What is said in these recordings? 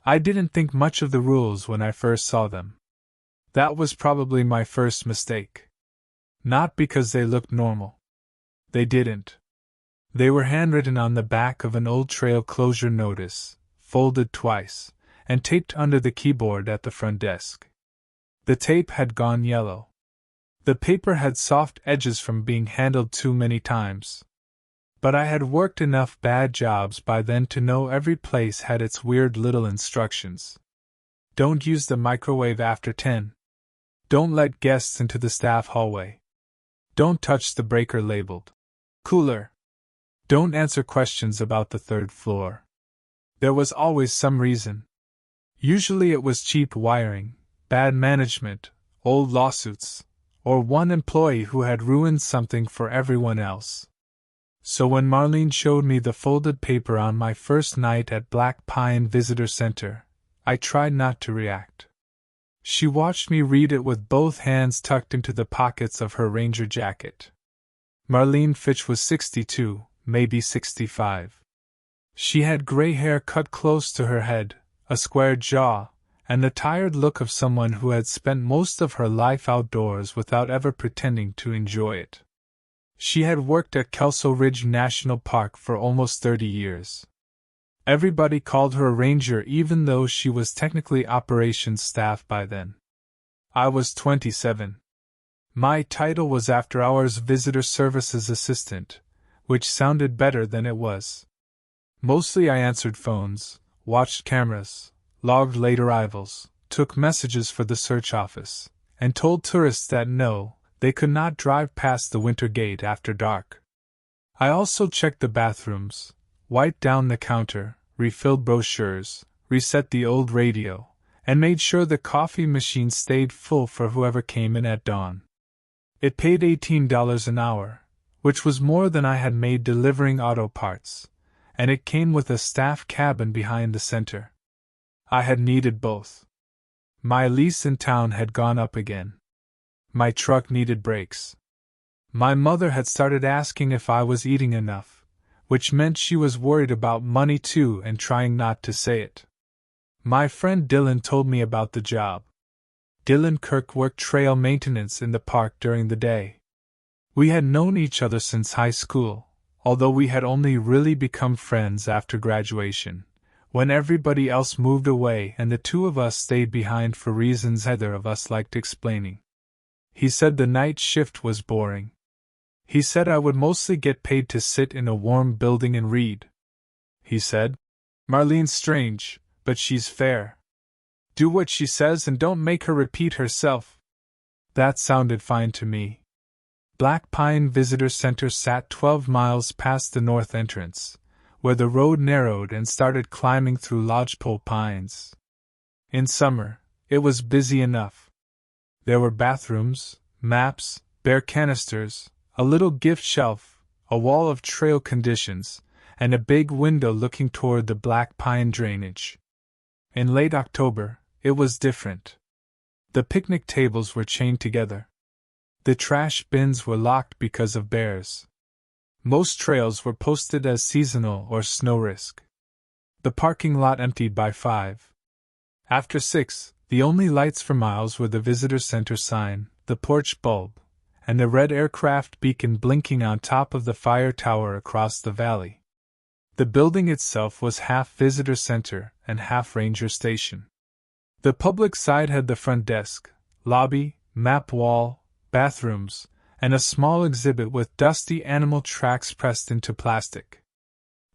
I didn't think much of the rules when I first saw them. That was probably my first mistake. Not because they looked normal. They didn't. They were handwritten on the back of an old trail closure notice, folded twice, and taped under the keyboard at the front desk. The tape had gone yellow. The paper had soft edges from being handled too many times. But I had worked enough bad jobs by then to know every place had its weird little instructions. Don't use the microwave after 10. Don't let guests into the staff hallway. Don't touch the breaker labeled cooler. Don't answer questions about the third floor. There was always some reason. Usually it was cheap wiring, bad management, old lawsuits, or one employee who had ruined something for everyone else. So when Marlene showed me the folded paper on my first night at Black Pine Visitor Center, I tried not to react. She watched me read it with both hands tucked into the pockets of her Ranger jacket. Marlene Fitch was 62, maybe 65. She had gray hair cut close to her head, a square jaw, and the tired look of someone who had spent most of her life outdoors without ever pretending to enjoy it. She had worked at Kelso Ridge National Park for almost 30 years. Everybody called her a ranger even though she was technically operations staff by then. I was 27. My title was after-hours visitor services assistant, which sounded better than it was. Mostly I answered phones, watched cameras, logged late arrivals, took messages for the search office, and told tourists that no, they could not drive past the winter gate after dark. I also checked the bathrooms, wiped down the counter, refilled brochures, reset the old radio, and made sure the coffee machine stayed full for whoever came in at dawn. It paid $18 an hour, which was more than I had made delivering auto parts, and it came with a staff cabin behind the center. I had needed both. My lease in town had gone up again. My truck needed brakes. My mother had started asking if I was eating enough, which meant she was worried about money too and trying not to say it. My friend Dylan told me about the job. Dylan Kirk worked trail maintenance in the park during the day. We had known each other since high school, although we had only really become friends after graduation, when everybody else moved away and the two of us stayed behind for reasons neither of us liked explaining. He said the night shift was boring. He said I would mostly get paid to sit in a warm building and read. He said, "Marlene's strange, but she's fair. Do what she says and don't make her repeat herself." That sounded fine to me. Black Pine Visitor Center sat 12 miles past the north entrance, where the road narrowed and started climbing through lodgepole pines. In summer, it was busy enough. There were bathrooms, maps, bear canisters, a little gift shelf, a wall of trail conditions, and a big window looking toward the Black Pine drainage. In late October, it was different. The picnic tables were chained together. The trash bins were locked because of bears. Most trails were posted as seasonal or snow risk. The parking lot emptied by 5. After 6, the only lights for miles were the visitor center sign, the porch bulb, and the red aircraft beacon blinking on top of the fire tower across the valley. The building itself was half visitor center and half ranger station. The public side had the front desk, lobby, map wall, bathrooms, and a small exhibit with dusty animal tracks pressed into plastic.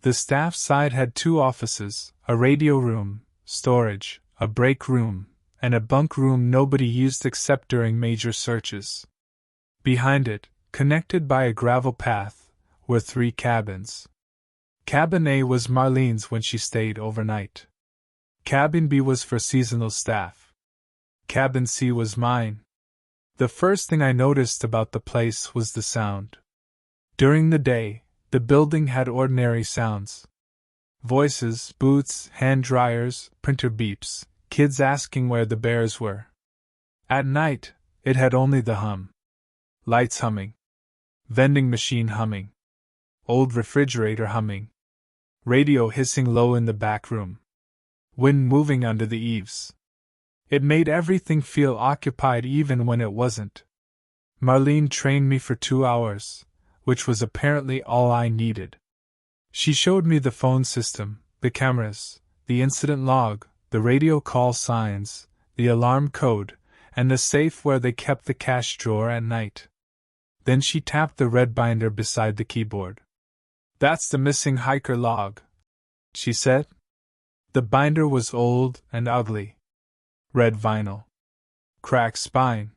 The staff side had 2 offices, a radio room, storage, a break room, and a bunk room nobody used except during major searches. Behind it, connected by a gravel path, were 3 cabins. Cabin A was Marlene's when she stayed overnight. Cabin B was for seasonal staff. Cabin C was mine. The first thing I noticed about the place was the sound. During the day, the building had ordinary sounds. Voices, boots, hand dryers, printer beeps, kids asking where the bears were. At night, it had only the hum. Lights humming. Vending machine humming. Old refrigerator humming. Radio hissing low in the back room. wind moving under the eaves. It made everything feel occupied even when it wasn't. Marlene trained me for 2 hours, which was apparently all I needed. She showed me the phone system, the cameras, the incident log, the radio call signs, the alarm code, and the safe where they kept the cash drawer at night. Then she tapped the red binder beside the keyboard. "That's the missing hiker log," she said. The binder was old and ugly. Red vinyl. Cracked spine.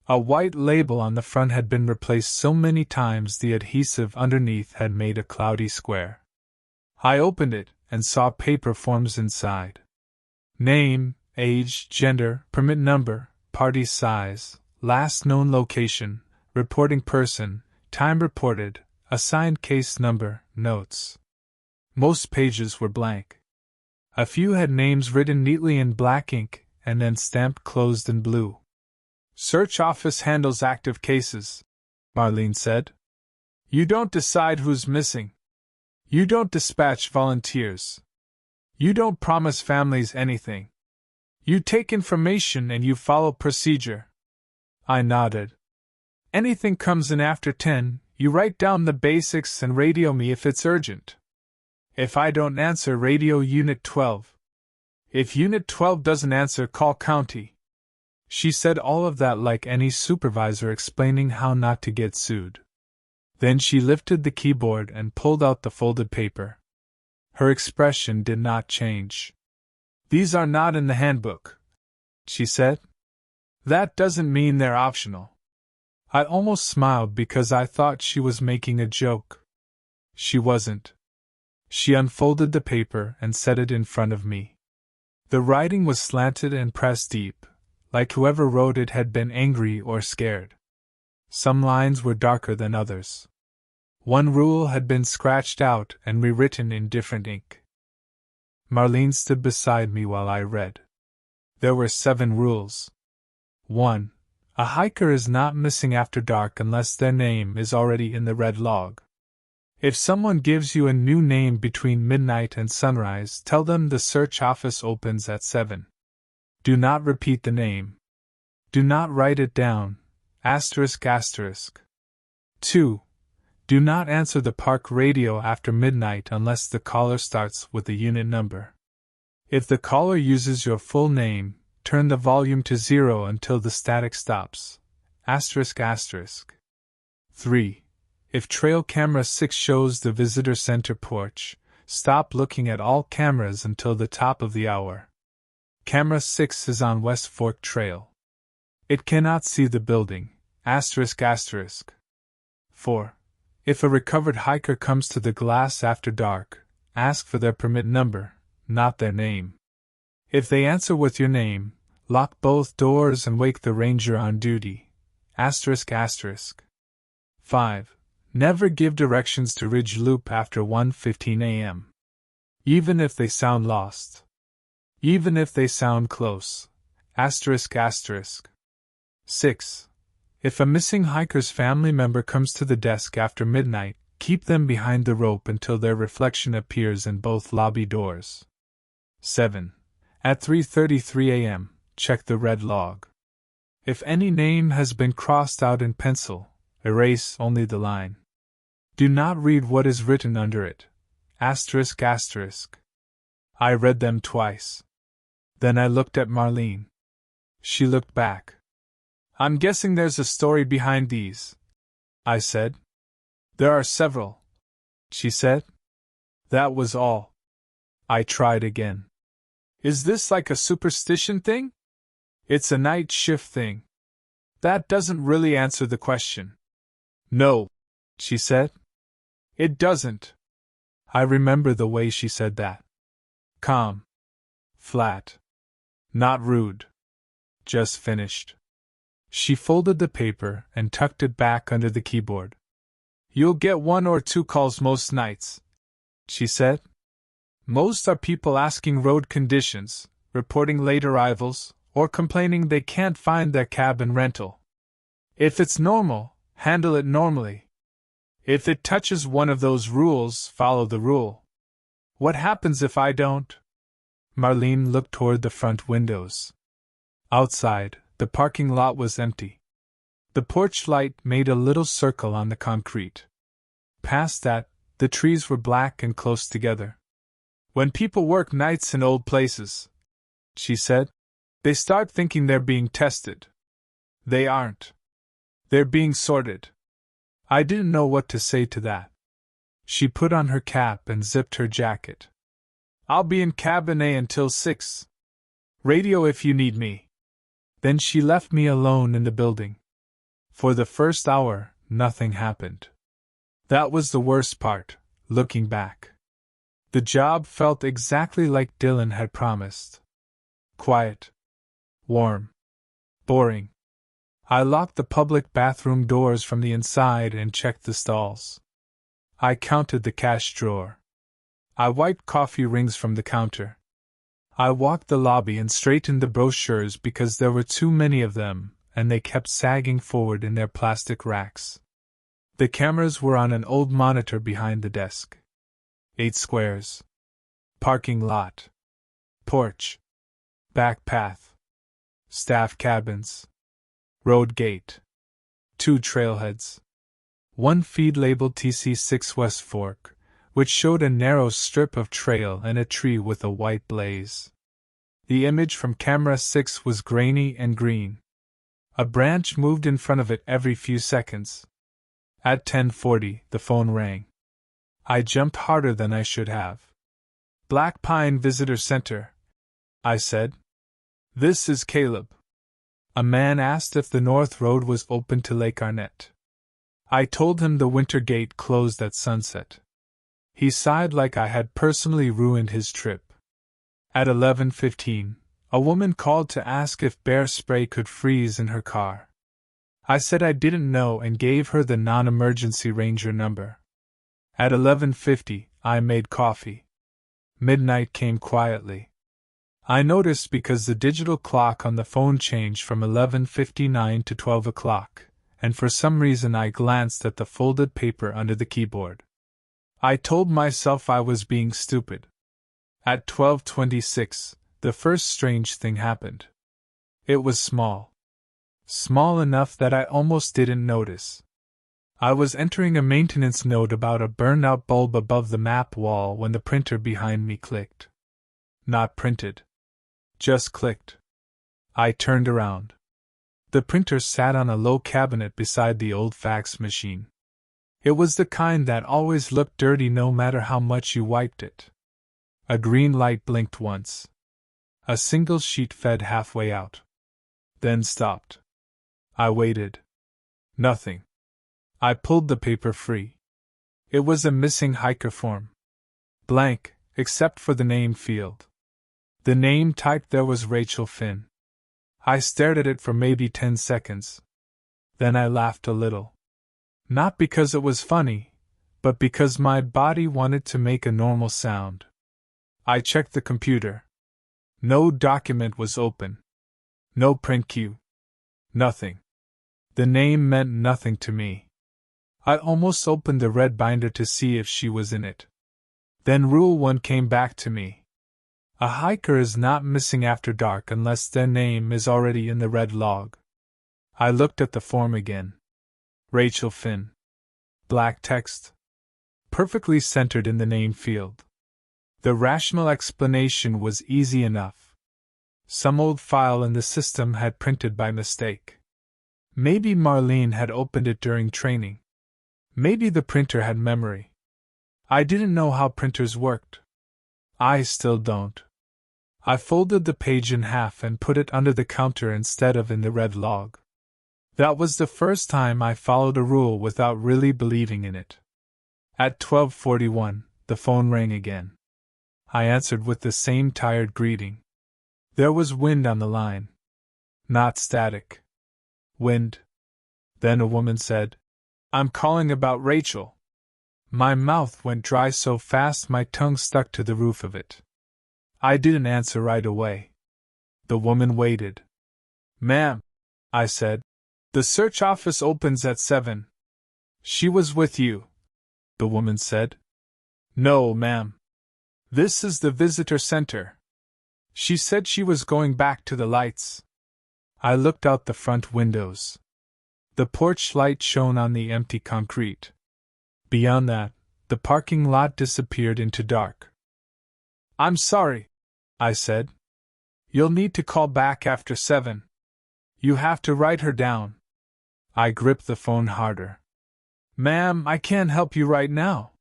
A white label on the front had been replaced so many times the adhesive underneath had made a cloudy square. I opened it and saw paper forms inside. Name, age, gender, permit number, party size, last known location, reporting person, time reported, assigned case number, notes. Most pages were blank. A few had names written neatly in black ink and then stamped closed in blue. "Search office handles active cases," Marlene said. "You don't decide who's missing. You don't dispatch volunteers. You don't promise families anything. You take information and you follow procedure." I nodded. "Anything comes in after 10, you write down the basics and radio me if it's urgent. If I don't answer, radio Unit 12. If Unit 12 doesn't answer, call County." She said all of that like any supervisor explaining how not to get sued. Then she lifted the keyboard and pulled out the folded paper. Her expression did not change. "These are not in the handbook," she said. "That doesn't mean they're optional." I almost smiled because I thought she was making a joke. She wasn't. She unfolded the paper and set it in front of me. The writing was slanted and pressed deep, like whoever wrote it had been angry or scared. Some lines were darker than others. One rule had been scratched out and rewritten in different ink. Marlene stood beside me while I read. There were 7 rules. 1. A hiker is not missing after dark unless their name is already in the red log. If someone gives you a new name between midnight and sunrise, tell them the search office opens at 7. Do not repeat the name. Do not write it down, ***. 2. Do not answer the park radio after midnight unless the caller starts with the unit number. If the caller uses your full name, turn the volume to 0 until the static stops, ***. 3. If trail camera 6 shows the visitor center porch, stop looking at all cameras until the top of the hour. Camera 6 is on West Fork Trail. It cannot see the building, ***. 4. If a recovered hiker comes to the glass after dark, ask for their permit number, not their name. If they answer with your name, lock both doors and wake the ranger on duty, ***. 5. Never give directions to Ridge Loop after 1:15 a.m. Even if they sound lost. Even if they sound close, ***. 6. If a missing hiker's family member comes to the desk after midnight, keep them behind the rope until their reflection appears in both lobby doors. 7. At 3:33 a.m., check the red log. If any name has been crossed out in pencil, erase only the line. Do not read what is written under it, ***. I read them twice. Then I looked at Marlene. She looked back. "I'm guessing there's a story behind these," I said. "There are several," she said. That was all. I tried again. "Is this like a superstition thing?" "It's a night shift thing." "That doesn't really answer the question." "No," she said. "It doesn't." I remember the way she said that. Calm. Flat. Not rude. Just finished. She folded the paper and tucked it back under the keyboard. "You'll get 1 or 2 calls most nights," she said. "Most are people asking road conditions, reporting late arrivals, or complaining they can't find their cabin rental. If it's normal, handle it normally. If it touches one of those rules, follow the rule. What happens if I don't?" Marlene looked toward the front windows. Outside, the parking lot was empty. The porch light made a little circle on the concrete. Past that, the trees were black and close together. When people work nights in old places, she said, they start thinking they're being tested. They aren't. They're being sorted. I didn't know what to say to that. She put on her cap and zipped her jacket. I'll be in cabin A until 6. Radio if you need me. Then she left me alone in the building. For the first hour, nothing happened. That was the worst part, looking back. The job felt exactly like Dylan had promised. Quiet. Warm. Boring. I locked the public bathroom doors from the inside and checked the stalls. I counted the cash drawer. I wiped coffee rings from the counter. I walked the lobby and straightened the brochures because there were too many of them, and they kept sagging forward in their plastic racks. The cameras were on an old monitor behind the desk. 8 squares. Parking lot. Porch. Back path. Staff cabins. Road gate. 2 trailheads. One feed labeled TC6 West Fork, which showed a narrow strip of trail and a tree with a white blaze. The image from camera 6 was grainy and green. A branch moved in front of it every few seconds. At 10:40, the phone rang. I jumped harder than I should have. Black Pine Visitor Center, I said. This is Caleb. A man asked if the North Road was open to Lake Arnett. I told him the winter gate closed at sunset. He sighed like I had personally ruined his trip. At 11:15, a woman called to ask if bear spray could freeze in her car. I said I didn't know and gave her the non-emergency ranger number. At 11:50, I made coffee. Midnight came quietly. I noticed because the digital clock on the phone changed from 11:59 to 12 o'clock, and for some reason I glanced at the folded paper under the keyboard. I told myself I was being stupid. At 12:26, the first strange thing happened. It was small. Small enough that I almost didn't notice. I was entering a maintenance note about a burned-out bulb above the map wall when the printer behind me clicked. Not printed. Just clicked. I turned around. The printer sat on a low cabinet beside the old fax machine. It was the kind that always looked dirty no matter how much you wiped it. A green light blinked once. A single sheet fed halfway out. Then stopped. I waited. Nothing. I pulled the paper free. It was a missing hiker form. Blank, except for the name field. The name typed there was Rachel Finn. I stared at it for maybe 10 seconds. Then I laughed a little. Not because it was funny, but because my body wanted to make a normal sound. I checked the computer. No document was open. No print queue. Nothing. The name meant nothing to me. I almost opened the red binder to see if she was in it. Then Rule 1 came back to me. A hiker is not missing after dark unless their name is already in the red log. I looked at the form again. Rachel Finn. Black text. Perfectly centered in the name field. The rational explanation was easy enough. Some old file in the system had printed by mistake. Maybe Marlene had opened it during training. Maybe the printer had memory. I didn't know how printers worked. I still don't. I folded the page in half and put it under the counter instead of in the red log. That was the first time I followed a rule without really believing in it. At 12:41, the phone rang again. I answered with the same tired greeting. There was wind on the line. Not static. Wind. Then a woman said, "I'm calling about Rachel." My mouth went dry so fast my tongue stuck to the roof of it. I didn't answer right away. The woman waited. "Ma'am," I said, "the search office opens at 7. She was with you," the woman said. "No, ma'am. This is the visitor center." She said she was going back to the lights. I looked out the front windows. The porch light shone on the empty concrete. Beyond that, the parking lot disappeared into dark. "I'm sorry," I said. "You'll need to call back after 7. You have to write her down." I gripped the phone harder. "Ma'am, I can't help you right now.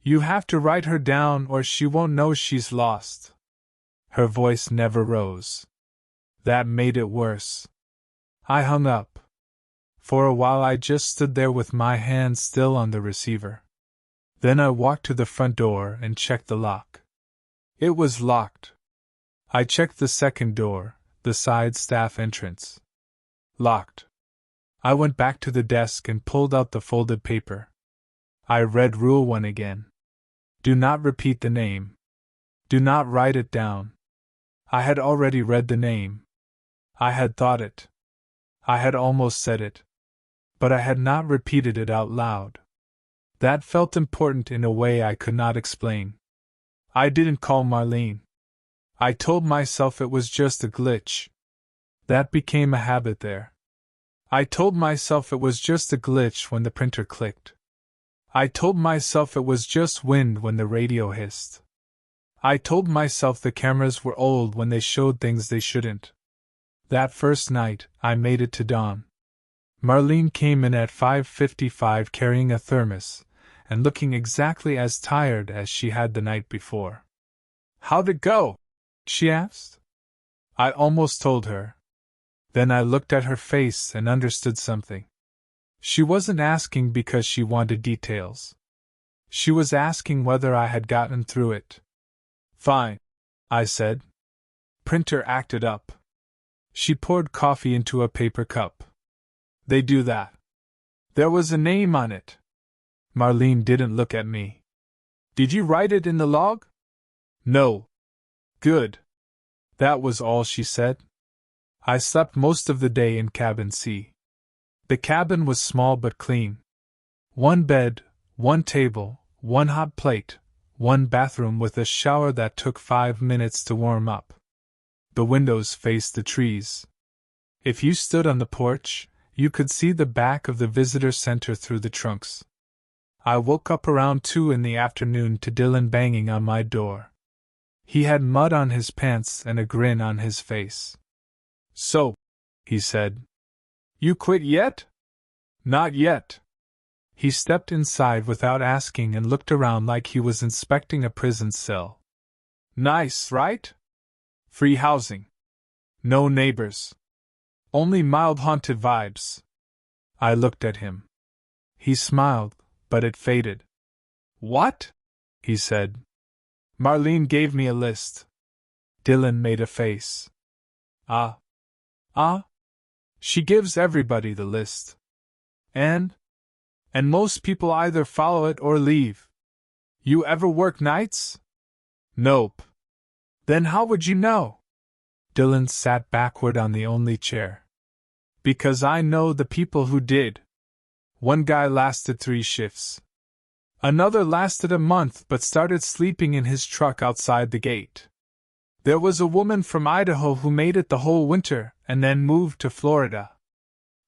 You have to write her down or she won't know she's lost." Her voice never rose. That made it worse. I hung up. For a while I just stood there with my hand still on the receiver. Then I walked to the front door and checked the lock. It was locked. I checked the second door, the side staff entrance. Locked. I went back to the desk and pulled out the folded paper. I read Rule 1 again. Do not repeat the name. Do not write it down. I had already read the name. I had thought it. I had almost said it. But I had not repeated it out loud. That felt important in a way I could not explain. I didn't call Marlene. I told myself it was just a glitch. That became a habit there. I told myself it was just a glitch when the printer clicked. I told myself it was just wind when the radio hissed. I told myself the cameras were old when they showed things they shouldn't. That first night, I made it to dawn. Marlene came in at 5:55 carrying a thermos, and looking exactly as tired as she had the night before. "How'd it go?" she asked. I almost told her. Then I looked at her face and understood something. She wasn't asking because she wanted details. She was asking whether I had gotten through it. "Fine," I said. Printer acted up. She poured coffee into a paper cup. "They do that. There was a name on it." Marlene didn't look at me. "Did you write it in the log?" "No." "Good." That was all she said. I slept most of the day in cabin C. The cabin was small but clean. One bed, one table, one hot plate, one bathroom with a shower that took 5 minutes to warm up. The windows faced the trees. If you stood on the porch, you could see the back of the visitor center through the trunks. I woke up around 2 in the afternoon to Dylan banging on my door. He had mud on his pants and a grin on his face. "So," he said, "you quit yet?" "Not yet." He stepped inside without asking and looked around like he was inspecting a prison cell. "Nice, right? Free housing. No neighbors. Only mild haunted vibes." I looked at him. He smiled, but it faded. "What?" he said. "Marlene gave me a list." Dylan made a face. Ah. She gives everybody the list. And most people either follow it or leave. You ever work nights?" "Nope." "Then how would you know?" Dylan sat backward on the only chair. "Because I know the people who did. One guy lasted 3 shifts. Another lasted a month but started sleeping in his truck outside the gate. There was a woman from Idaho who made it the whole winter and then moved to Florida.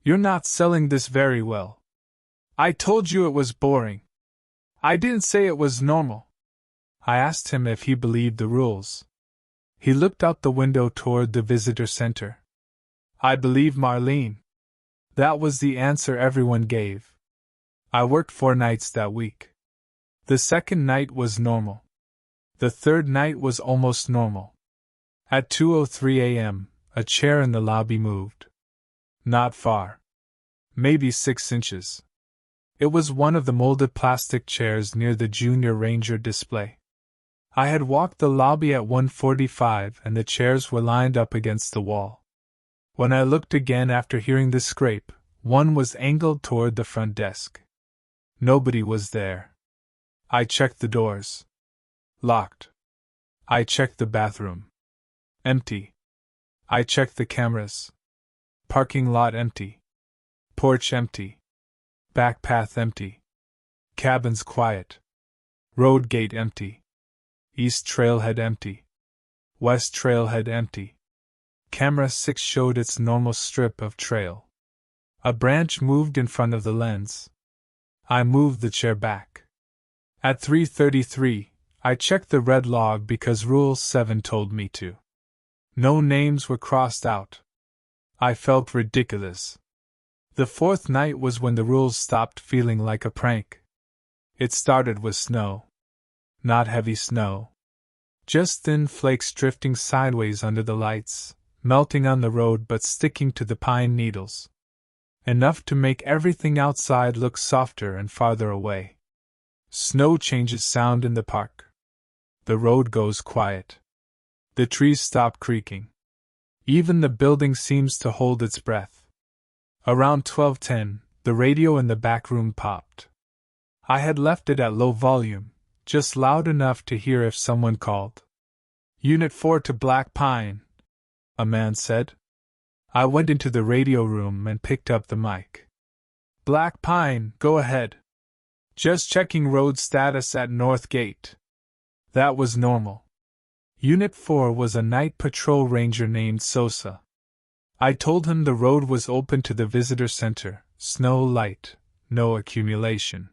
You're not selling this very well. I told you it was boring. I didn't say it was normal." I asked him if he believed the rules. He looked out the window toward the visitor center. "I believe Marlene." That was the answer everyone gave. I worked 4 nights that week. The second night was normal. The third night was almost normal. At 2:03 a.m., a chair in the lobby moved. Not far. Maybe 6 inches. It was one of the molded plastic chairs near the Junior Ranger display. I had walked the lobby at 1:45 and the chairs were lined up against the wall. When I looked again after hearing the scrape, one was angled toward the front desk. Nobody was there. I checked the doors. Locked. I checked the bathroom. Empty. I checked the cameras. Parking lot empty. Porch empty. Back path empty. Cabins quiet. Road gate empty. East trailhead empty. West trailhead empty. Camera 6 showed its normal strip of trail. A branch moved in front of the lens. I moved the chair back. At 3:33, I checked the red log because Rule 7 told me to. No names were crossed out. I felt ridiculous. The fourth night was when the rules stopped feeling like a prank. It started with snow. Not heavy snow. Just thin flakes drifting sideways under the lights, melting on the road but sticking to the pine needles. Enough to make everything outside look softer and farther away. Snow changes sound in the park. The road goes quiet. The trees stop creaking. Even the building seems to hold its breath. Around 12:10, the radio in the back room popped. I had left it at low volume, just loud enough to hear if someone called. "Unit 4 to Black Pine," a man said. I went into the radio room and picked up the mic. "Black Pine, go ahead. Just checking road status at North Gate." That was normal. Unit 4 was a night patrol ranger named Sosa. I told him the road was open to the visitor center, snow light, no accumulation.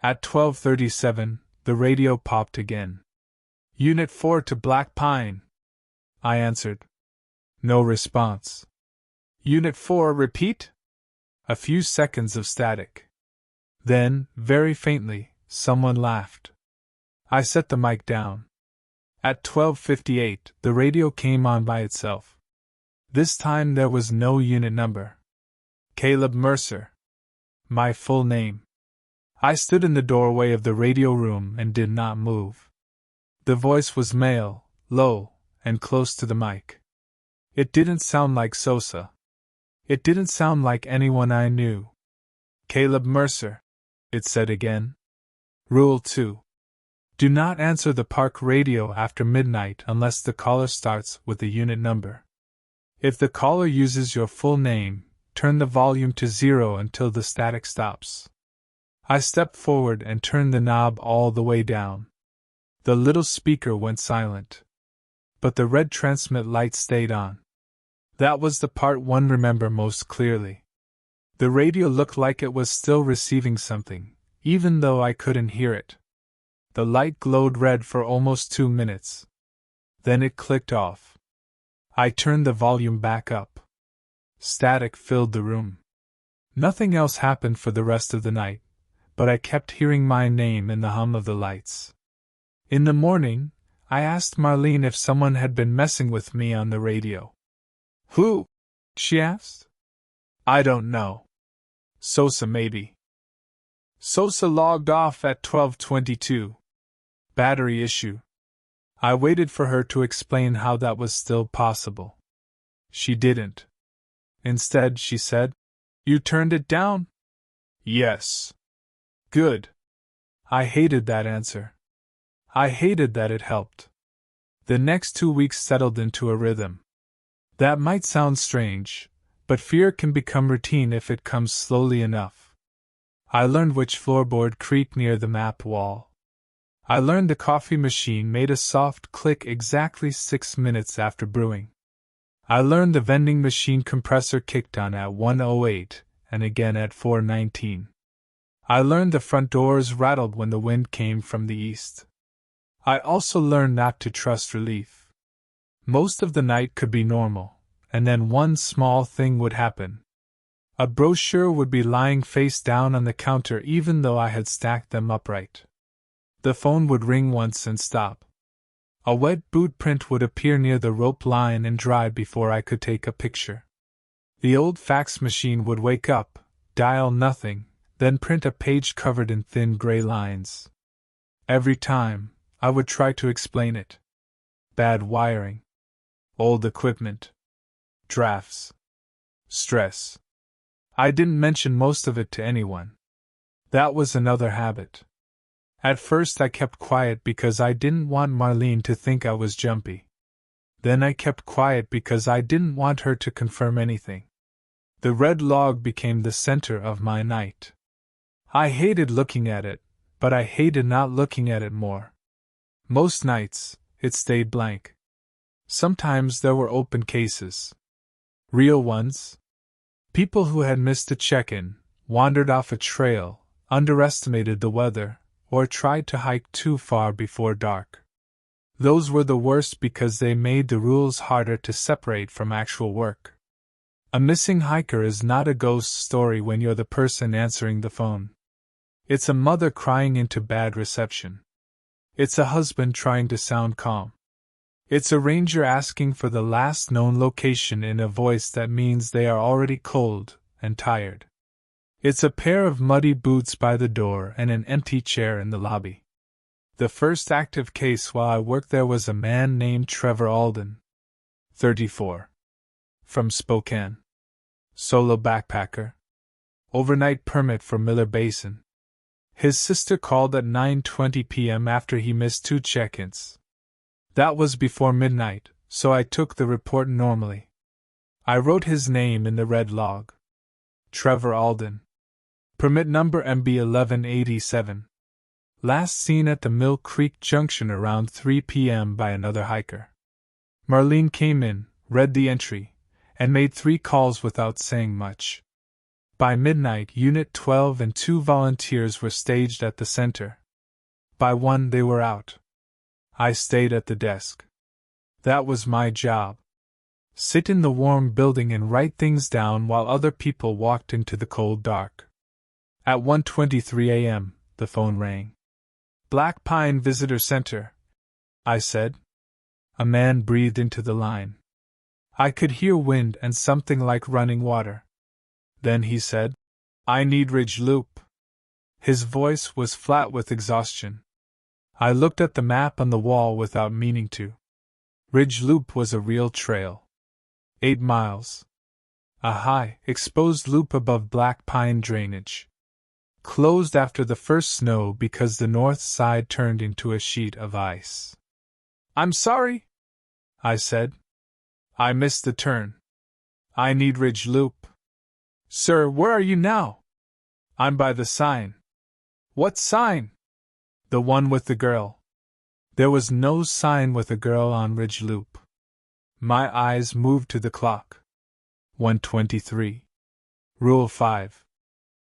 At 12:37, the radio popped again. "Unit 4 to Black Pine," I answered. No response. "Unit 4, repeat?" A few seconds of static. Then, very faintly, someone laughed. I set the mic down. At 12:58, the radio came on by itself. This time there was no unit number. Caleb Mercer. My full name. I stood in the doorway of the radio room and did not move. The voice was male, low, and close to the mic. It didn't sound like Sosa. It didn't sound like anyone I knew. "Caleb Mercer," it said again. "Rule 2. Do not answer the park radio after midnight unless the caller starts with the unit number. If the caller uses your full name, turn the volume to 0 until the static stops." I stepped forward and turned the knob all the way down. The little speaker went silent. But the red transmit light stayed on. That was the part one remember most clearly. The radio looked like it was still receiving something, even though I couldn't hear it. The light glowed red for almost 2 minutes. Then it clicked off. I turned the volume back up. Static filled the room. Nothing else happened for the rest of the night, but I kept hearing my name in the hum of the lights. In the morning, I asked Marlene if someone had been messing with me on the radio. "Who?" she asked. "I don't know. Sosa maybe." Sosa logged off at 12:22. Battery issue. I waited for her to explain how that was still possible. She didn't. Instead, she said, "You turned it down?" "Yes." "Good." I hated that answer. I hated that it helped. The next 2 weeks settled into a rhythm. That might sound strange, but fear can become routine if it comes slowly enough. I learned which floorboard creaked near the map wall. I learned the coffee machine made a soft click exactly 6 minutes after brewing. I learned the vending machine compressor kicked on at 1:08 and again at 4:19. I learned the front doors rattled when the wind came from the east. I also learned not to trust relief. Most of the night could be normal, and then one small thing would happen. A brochure would be lying face down on the counter even though I had stacked them upright. The phone would ring once and stop. A wet boot print would appear near the rope line and dry before I could take a picture. The old fax machine would wake up, dial nothing, then print a page covered in thin gray lines. Every time, I would try to explain it. Bad wiring. Old equipment. Drafts. Stress. I didn't mention most of it to anyone. That was another habit. At first I kept quiet because I didn't want Marlene to think I was jumpy. Then I kept quiet because I didn't want her to confirm anything. The red log became the center of my night. I hated looking at it, but I hated not looking at it more. Most nights, it stayed blank. Sometimes there were open cases. Real ones. People who had missed a check-in, wandered off a trail, underestimated the weather, or tried to hike too far before dark. Those were the worst because they made the rules harder to separate from actual work. A missing hiker is not a ghost story when you're the person answering the phone. It's a mother crying into bad reception. It's a husband trying to sound calm. It's a ranger asking for the last known location in a voice that means they are already cold and tired. It's a pair of muddy boots by the door and an empty chair in the lobby. The first active case while I worked there was a man named Trevor Alden, 34. From Spokane. Solo backpacker. Overnight permit for Miller Basin. His sister called at 9:20 p.m. after he missed 2 check-ins. That was before midnight, so I took the report normally. I wrote his name in the red log. Trevor Alden. Permit number MB1187. Last seen at the Mill Creek Junction around 3 p.m. by another hiker. Marlene came in, read the entry, and made 3 calls without saying much. By midnight, Unit 12 and 2 volunteers were staged at the center. By 1 they were out. I stayed at the desk. That was my job. Sit in the warm building and write things down while other people walked into the cold dark. At 1:23 a.m., the phone rang. Black Pine Visitor Center, I said. A man breathed into the line. I could hear wind and something like running water. Then he said, I need Ridge Loop. His voice was flat with exhaustion. I looked at the map on the wall without meaning to. Ridge Loop was a real trail. 8 miles. A high, exposed loop above Black Pine drainage. Closed after the first snow because the north side turned into a sheet of ice. I'm sorry, I said. I missed the turn. I need Ridge Loop. Sir, where are you now? I'm by the sign. What sign? The one with the girl. There was no sign with a girl on Ridge Loop. My eyes moved to the clock. 1:23. Rule 5.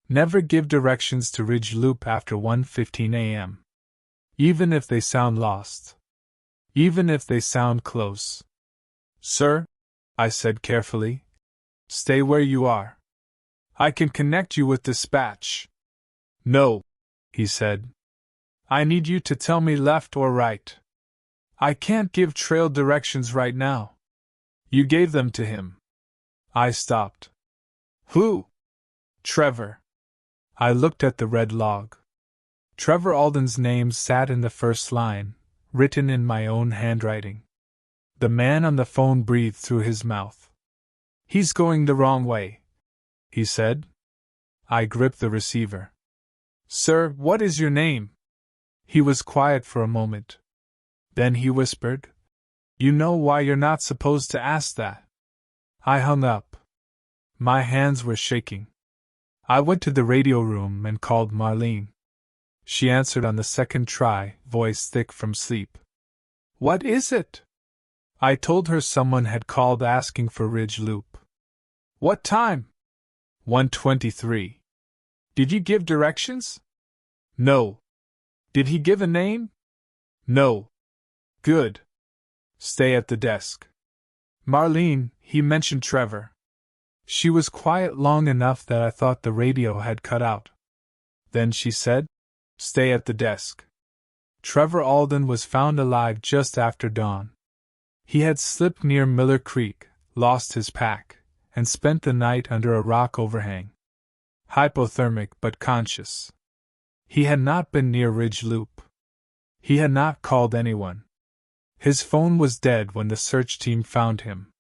Never give directions to Ridge Loop after 1:15 a.m. Even if they sound lost. Even if they sound close. Sir, I said carefully, stay where you are. I can connect you with dispatch. No, he said. I need you to tell me left or right. I can't give trail directions right now. You gave them to him. I stopped. Who? Trevor. I looked at the red log. Trevor Alden's name sat in the first line, written in my own handwriting. The man on the phone breathed through his mouth. He's going the wrong way, he said. I gripped the receiver. Sir, what is your name? He was quiet for a moment. Then he whispered, You know why you're not supposed to ask that. I hung up. My hands were shaking. I went to the radio room and called Marlene. She answered on the second try, voice thick from sleep. What is it? I told her someone had called asking for Ridge Loop. What time? 1:23. Did you give directions? No. Did he give a name? No. Good. Stay at the desk. Marlene, he mentioned Trevor. She was quiet long enough that I thought the radio had cut out. Then she said, Stay at the desk. Trevor Alden was found alive just after dawn. He had slipped near Miller Creek, lost his pack, and spent the night under a rock overhang. Hypothermic but conscious. He had not been near Ridge Loop. He had not called anyone. His phone was dead when the search team found him.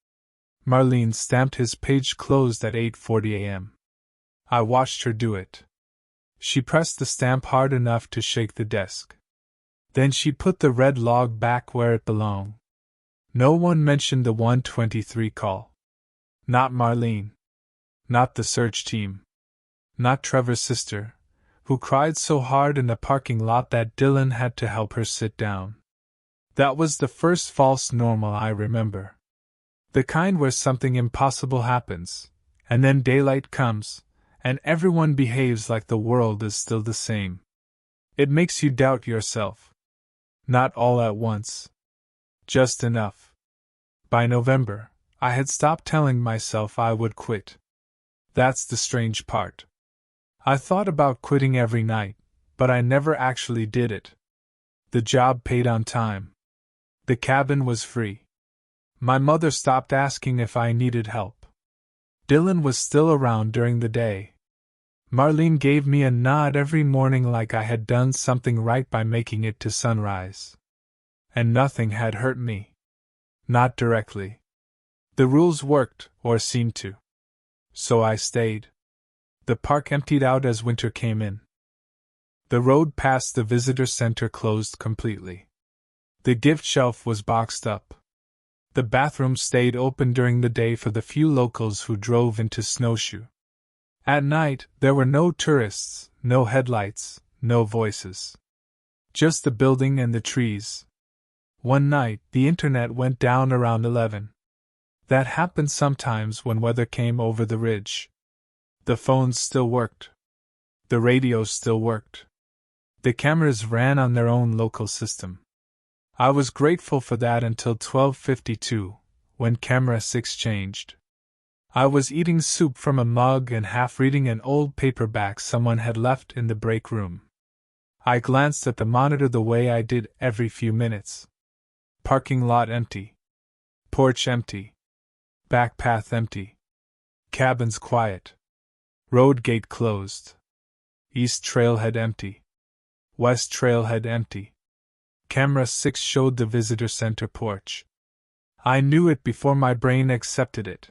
Marlene stamped his page closed at 8:40 a.m. I watched her do it. She pressed the stamp hard enough to shake the desk. Then she put the red log back where it belonged. No one mentioned the 1:23 call. Not Marlene. Not the search team. Not Trevor's sister, who cried so hard in the parking lot that Dylan had to help her sit down. That was the first false normal I remember. The kind where something impossible happens, and then daylight comes, and everyone behaves like the world is still the same. It makes you doubt yourself. Not all at once. Just enough. By November, I had stopped telling myself I would quit. That's the strange part. I thought about quitting every night, but I never actually did it. The job paid on time. The cabin was free. My mother stopped asking if I needed help. Dylan was still around during the day. Marlene gave me a nod every morning like I had done something right by making it to sunrise. And nothing had hurt me. Not directly. The rules worked, or seemed to. So I stayed. The park emptied out as winter came in. The road past the visitor center closed completely. The gift shelf was boxed up. The bathroom stayed open during the day for the few locals who drove into Snowshoe. At night, there were no tourists, no headlights, no voices. Just the building and the trees. One night, the internet went down around 11. That happened sometimes when weather came over the ridge. The phones still worked. The radio still worked. The cameras ran on their own local system. I was grateful for that until 12:52, when camera 6 changed. I was eating soup from a mug and half reading an old paperback someone had left in the break room. I glanced at the monitor the way I did every few minutes. Parking lot empty. Porch empty. Back path empty. Cabins quiet. Road gate closed. East trailhead empty. West trailhead empty. Camera 6 showed the visitor center porch. I knew it before my brain accepted it.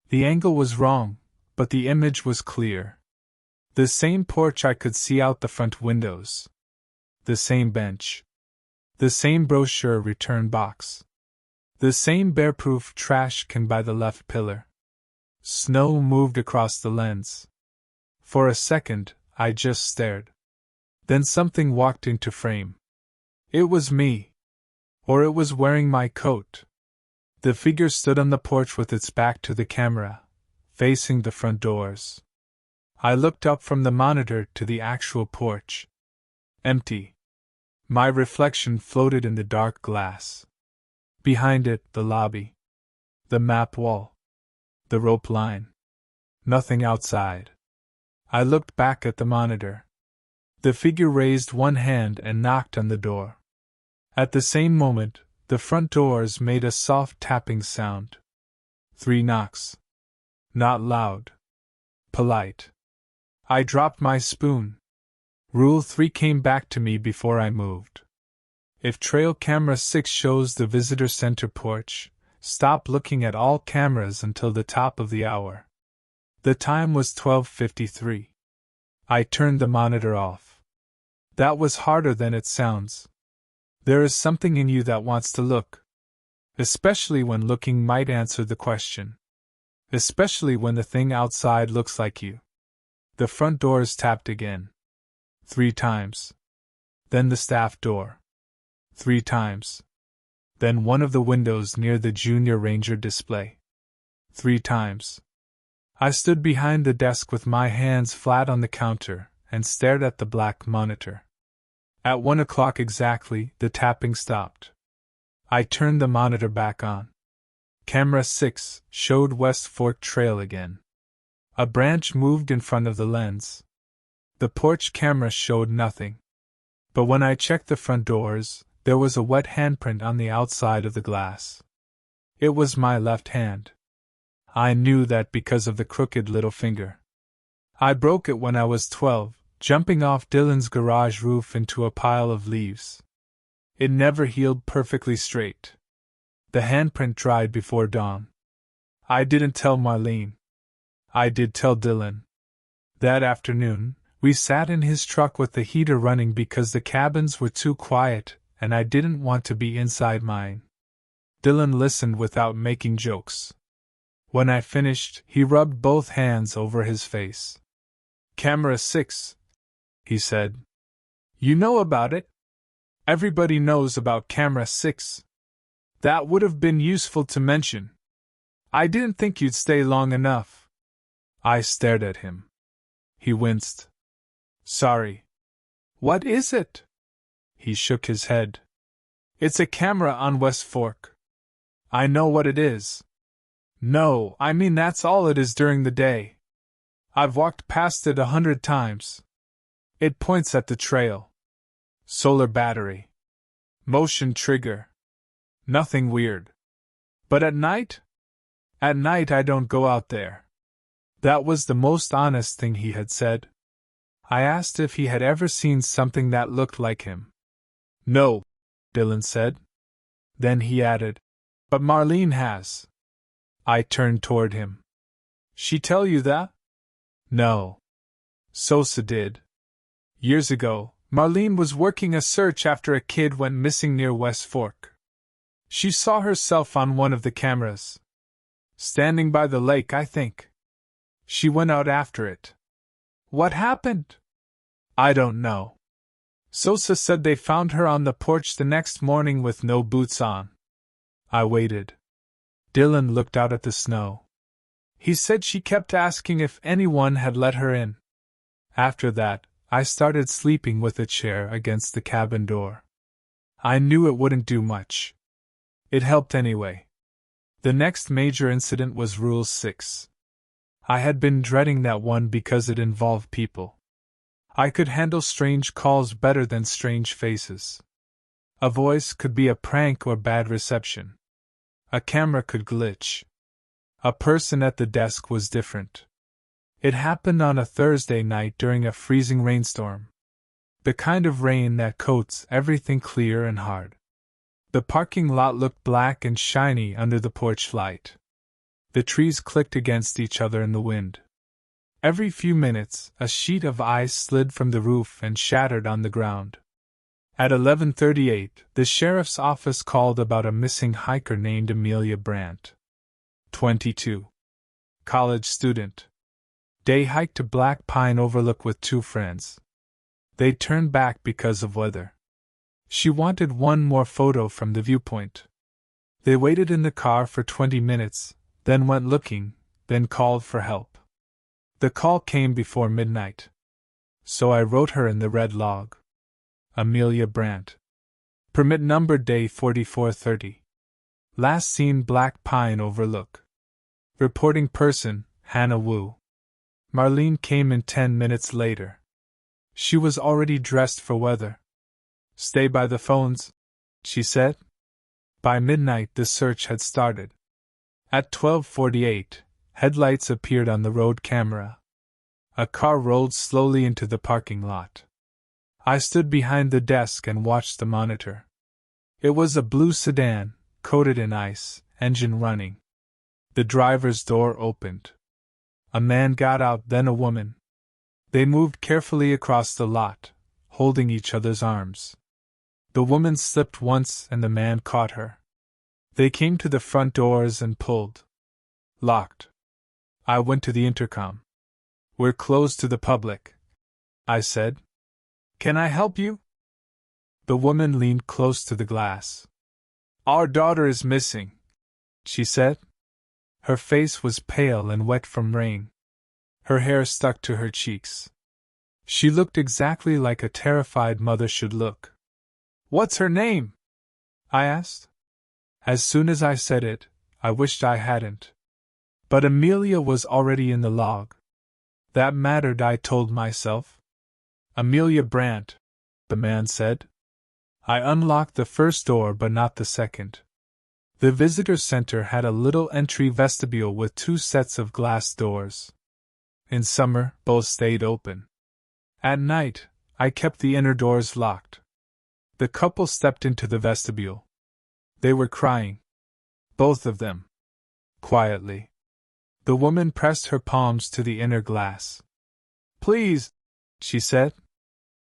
The angle was wrong, but the image was clear. The same porch I could see out the front windows. The same bench. The same brochure return box. The same bear-proof trash can by the left pillar. Snow moved across the lens. For a second, I just stared. Then something walked into frame. It was me. Or it was wearing my coat. The figure stood on the porch with its back to the camera, facing the front doors. I looked up from the monitor to the actual porch. Empty. My reflection floated in the dark glass. Behind it, the lobby. The map wall. The rope line. Nothing outside. I looked back at the monitor. The figure raised one hand and knocked on the door. At the same moment, the front doors made a soft tapping sound. 3 knocks. Not loud. Polite. I dropped my spoon. Rule 3 came back to me before I moved. If trail camera 6 shows the visitor center porch, stop looking at all cameras until the top of the hour. The time was 12:53. I turned the monitor off. That was harder than it sounds. There is something in you that wants to look. Especially when looking might answer the question. Especially when the thing outside looks like you. The front doors tapped again. 3 times. Then the staff door. 3 times. Then one of the windows near the Junior Ranger display. 3 times. I stood behind the desk with my hands flat on the counter and stared at the black monitor. At 1 o'clock exactly, the tapping stopped. I turned the monitor back on. Camera 6 showed West Fork Trail again. A branch moved in front of the lens. The porch camera showed nothing. But when I checked the front doors, there was a wet handprint on the outside of the glass. It was my left hand. I knew that because of the crooked little finger. I broke it when I was 12, jumping off Dylan's garage roof into a pile of leaves. It never healed perfectly straight. The handprint dried before dawn. I didn't tell Marlene. I did tell Dylan. That afternoon, we sat in his truck with the heater running because the cabins were too quiet, and I didn't want to be inside mine. Dylan listened without making jokes. When I finished, he rubbed both hands over his face. Camera 6, he said. You know about it? Everybody knows about camera 6. That would have been useful to mention. I didn't think you'd stay long enough. I stared at him. He winced. Sorry. What is it? He shook his head. It's a camera on West Fork. I know what it is. No, I mean that's all it is during the day. I've walked past it 100 times. It points at the trail. Solar battery. Motion trigger. Nothing weird. But at night? At night I don't go out there. That was the most honest thing he had said. I asked if he had ever seen something that looked like him. No, Dylan said. Then he added, but Marlene has. I turned toward him. She tell you that? No. Sosa did. Years ago, Marlene was working a search after a kid went missing near West Fork. She saw herself on one of the cameras. Standing by the lake, I think. She went out after it. What happened? I don't know. Sosa said they found her on the porch the next morning with no boots on. I waited. Dylan looked out at the snow. He said she kept asking if anyone had let her in. After that, I started sleeping with a chair against the cabin door. I knew it wouldn't do much. It helped anyway. The next major incident was Rule 6. I had been dreading that one because it involved people. I could handle strange calls better than strange faces. A voice could be a prank or bad reception. A camera could glitch. A person at the desk was different. It happened on a Thursday night during a freezing rainstorm. The kind of rain that coats everything clear and hard. The parking lot looked black and shiny under the porch light. The trees clicked against each other in the wind. Every few minutes, a sheet of ice slid from the roof and shattered on the ground. At 11:38, the sheriff's office called about a missing hiker named Amelia Brandt. 22. College student. Day hiked to Black Pine Overlook with 2 friends. They turned back because of weather. She wanted one more photo from the viewpoint. They waited in the car for 20 minutes, then went looking, then called for help. The call came before midnight. So I wrote her in the red log. Amelia Brandt. Permit number day 4430. Last seen Black Pine Overlook. Reporting person, Hannah Wu. Marlene came in 10 minutes later. She was already dressed for weather. Stay by the phones, she said. By midnight the search had started. At 12:48, headlights appeared on the road camera. A car rolled slowly into the parking lot. I stood behind the desk and watched the monitor. It was a blue sedan, coated in ice, engine running. The driver's door opened. A man got out, then a woman. They moved carefully across the lot, holding each other's arms. The woman slipped once and the man caught her. They came to the front doors and pulled. Locked. I went to the intercom. We're closed to the public, I said. Can I help you? The woman leaned close to the glass. Our daughter is missing, she said. Her face was pale and wet from rain. Her hair stuck to her cheeks. She looked exactly like a terrified mother should look. What's her name? I asked. As soon as I said it, I wished I hadn't. But Amelia was already in the log. That mattered, I told myself. Amelia Brandt, the man said. I unlocked the first door but not the second. The visitor center had a little entry vestibule with 2 sets of glass doors. In summer, both stayed open. At night, I kept the inner doors locked. The couple stepped into the vestibule. They were crying. Both of them. Quietly. The woman pressed her palms to the inner glass. Please, she said.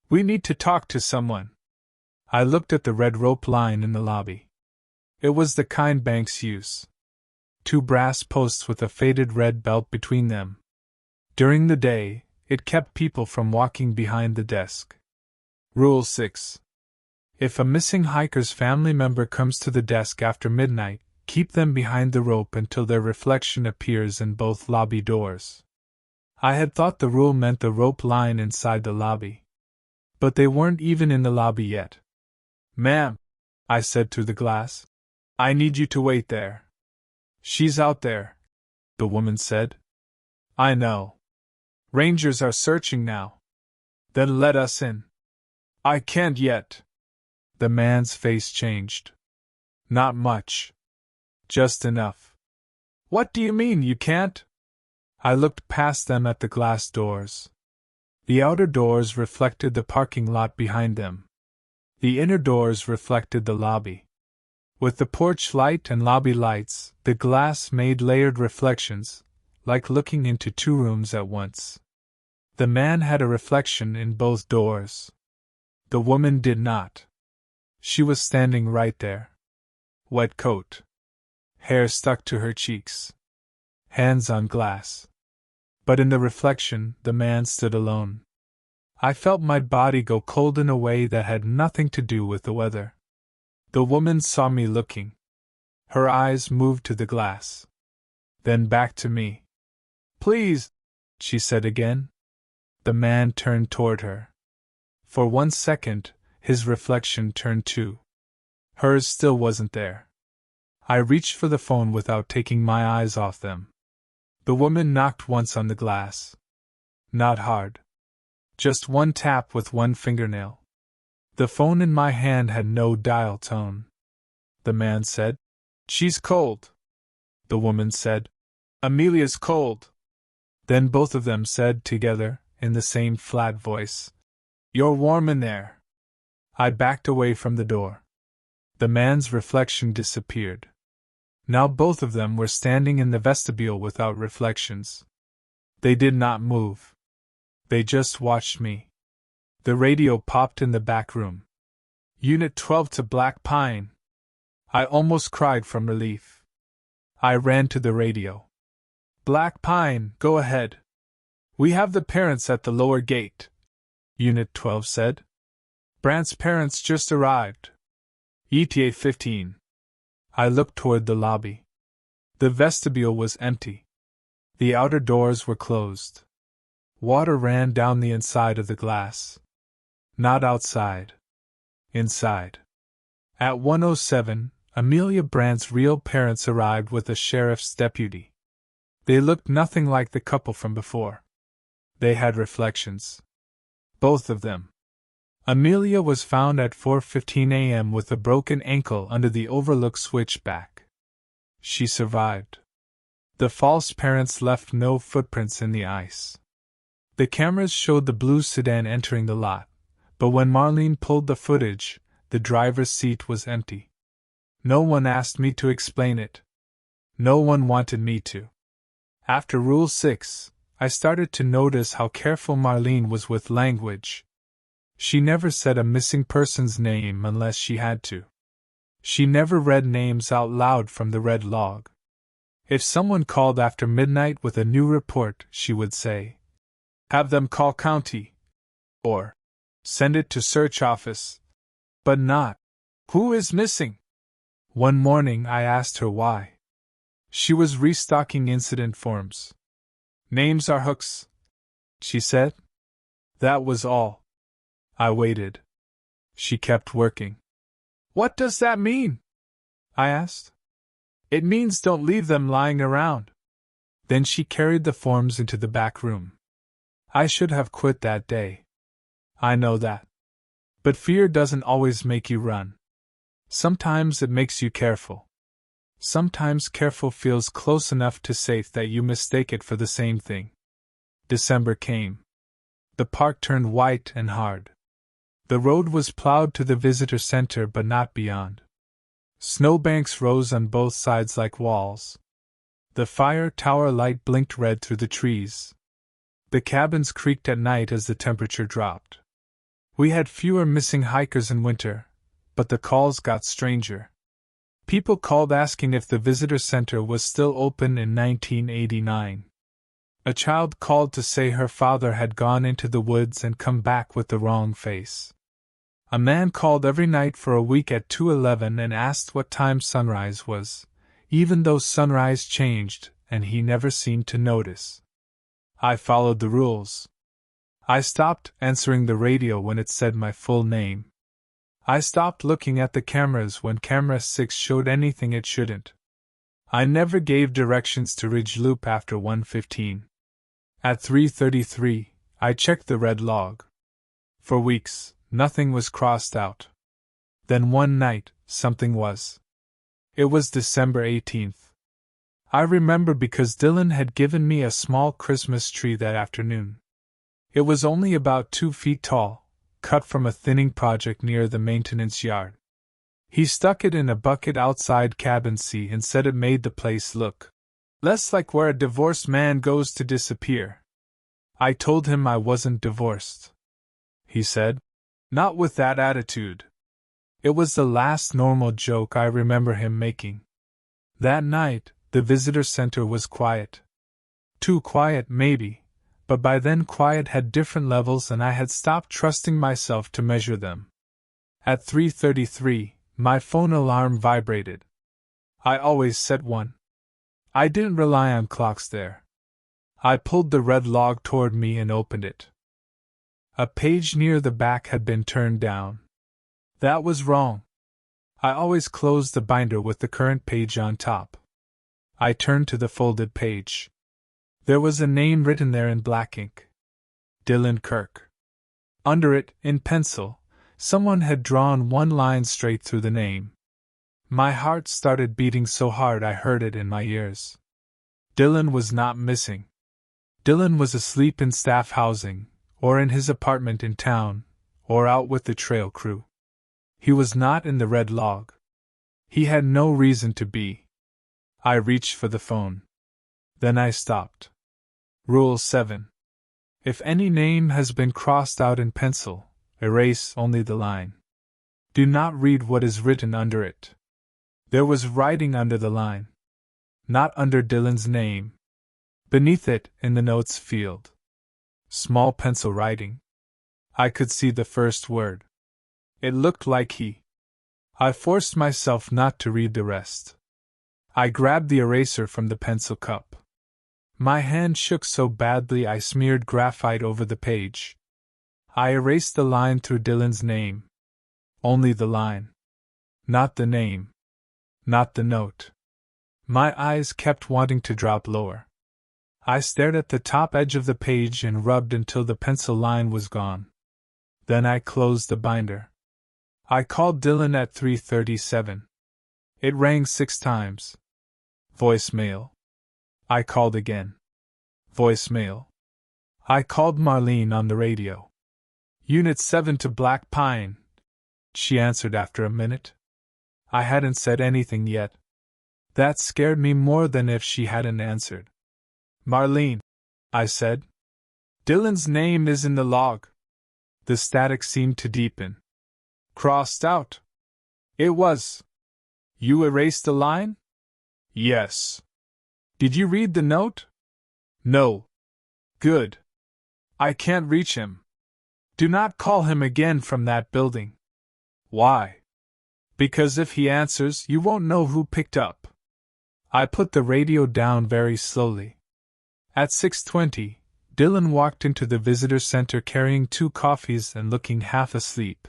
We need to talk to someone. I looked at the red rope line in the lobby. It was the kind banks use. 2 brass posts with a faded red belt between them. During the day, it kept people from walking behind the desk. Rule 6. If a missing hiker's family member comes to the desk after midnight, keep them behind the rope until their reflection appears in both lobby doors. I had thought the rule meant the rope line inside the lobby. But they weren't even in the lobby yet. "Ma'am," I said through the glass, "I need you to wait there." "She's out there," the woman said. "I know. Rangers are searching now." "Then let us in." "I can't yet." The man's face changed. "Not much. Just enough." "What do you mean you can't?" I looked past them at the glass doors. The outer doors reflected the parking lot behind them. The inner doors reflected the lobby. With the porch light and lobby lights, the glass made layered reflections, like looking into two rooms at once. The man had a reflection in both doors. The woman did not. She was standing right there. Wet coat. Hair stuck to her cheeks. Hands on glass. But in the reflection, the man stood alone. I felt my body go cold in a way that had nothing to do with the weather. The woman saw me looking. Her eyes moved to the glass. Then back to me. "Please," she said again. The man turned toward her. For 1 second, his reflection turned too. Hers still wasn't there. I reached for the phone without taking my eyes off them. The woman knocked once on the glass. Not hard. Just one tap with one fingernail. The phone in my hand had no dial tone. The man said, "She's cold." The woman said, "Amelia's cold." Then both of them said together, in the same flat voice, "You're warm in there." I backed away from the door. The man's reflection disappeared. Now both of them were standing in the vestibule without reflections. They did not move. They just watched me. The radio popped in the back room. "Unit 12 to Black Pine." I almost cried from relief. I ran to the radio. "Black Pine, go ahead. We have the parents at the lower gate," Unit 12 said. "Brant's parents just arrived. ETA 15. I looked toward the lobby. The vestibule was empty. The outer doors were closed. Water ran down the inside of the glass. Not outside. Inside. At 1:07, Amelia Brandt's real parents arrived with a sheriff's deputy. They looked nothing like the couple from before. They had reflections. Both of them. Amelia was found at 4:15 a.m. with a broken ankle under the overlook switchback. She survived. The false parents left no footprints in the ice. The cameras showed the blue sedan entering the lot, but when Marlene pulled the footage, the driver's seat was empty. No one asked me to explain it. No one wanted me to. After Rule 6, I started to notice how careful Marlene was with language. She never said a missing person's name unless she had to. She never read names out loud from the red log. If someone called after midnight with a new report, she would say, "Have them call county," or "Send it to search office," but not, "Who is missing?" One morning I asked her why. She was restocking incident forms. "Names are hooks," she said. That was all. I waited. She kept working. "What does that mean?" I asked. "It means don't leave them lying around." Then she carried the forms into the back room. I should have quit that day. I know that. But fear doesn't always make you run. Sometimes it makes you careful. Sometimes careful feels close enough to safe that you mistake it for the same thing. December came. The park turned white and hard. The road was plowed to the visitor center but not beyond. Snowbanks rose on both sides like walls. The fire tower light blinked red through the trees. The cabins creaked at night as the temperature dropped. We had fewer missing hikers in winter, but the calls got stranger. People called asking if the visitor center was still open in 1989. A child called to say her father had gone into the woods and come back with the wrong face. A man called every night for a week at 2:11 and asked what time sunrise was, even though sunrise changed and he never seemed to notice. I followed the rules. I stopped answering the radio when it said my full name. I stopped looking at the cameras when camera 6 showed anything it shouldn't. I never gave directions to Ridge Loop after 1:15. At 3:33, I checked the red log. For weeks, nothing was crossed out. Then one night, something was. It was December 18th. I remember because Dylan had given me a small Christmas tree that afternoon. It was only about 2 feet tall, cut from a thinning project near the maintenance yard. He stuck it in a bucket outside cabin C and said it made the place look less like where a divorced man goes to disappear. I told him I wasn't divorced. He said, "Not with that attitude." It was the last normal joke I remember him making. That night, the visitor center was quiet. Too quiet, maybe, but by then quiet had different levels and I had stopped trusting myself to measure them. At 3:33, my phone alarm vibrated. I always set one. I didn't rely on clocks there. I pulled the red log toward me and opened it. A page near the back had been turned down. That was wrong. I always closed the binder with the current page on top. I turned to the folded page. There was a name written there in black ink. Dylan Kirk. Under it, in pencil, someone had drawn one line straight through the name. My heart started beating so hard I heard it in my ears. Dylan was not missing. Dylan was asleep in staff housing, or in his apartment in town, or out with the trail crew. He was not in the red log. He had no reason to be. I reached for the phone. Then I stopped. Rule 7. If any name has been crossed out in pencil, erase only the line. Do not read what is written under it. There was writing under the line. Not under Dylan's name. Beneath it, in the notes field. Small pencil writing. I could see the first word. It looked like he. I forced myself not to read the rest. I grabbed the eraser from the pencil cup. My hand shook so badly I smeared graphite over the page. I erased the line through Dylan's name. Only the line. Not the name. Not the note. My eyes kept wanting to drop lower. I stared at the top edge of the page and rubbed until the pencil line was gone. Then I closed the binder. I called Dylan at 3:37. It rang 6 times. Voicemail. I called again. Voicemail. I called Marlene on the radio. Unit 7 to Black Pine. She answered after a minute. I hadn't said anything yet. That scared me more than if she hadn't answered. Marlene, I said. Dylan's name is in the log. The static seemed to deepen. Crossed out. It was. You erased the line? Yes. Did you read the note? No. Good. I can't reach him. Do not call him again from that building. Why? Because if he answers, you won't know who picked up. I put the radio down very slowly. At 6:20, Dylan walked into the visitor center carrying 2 coffees and looking half asleep.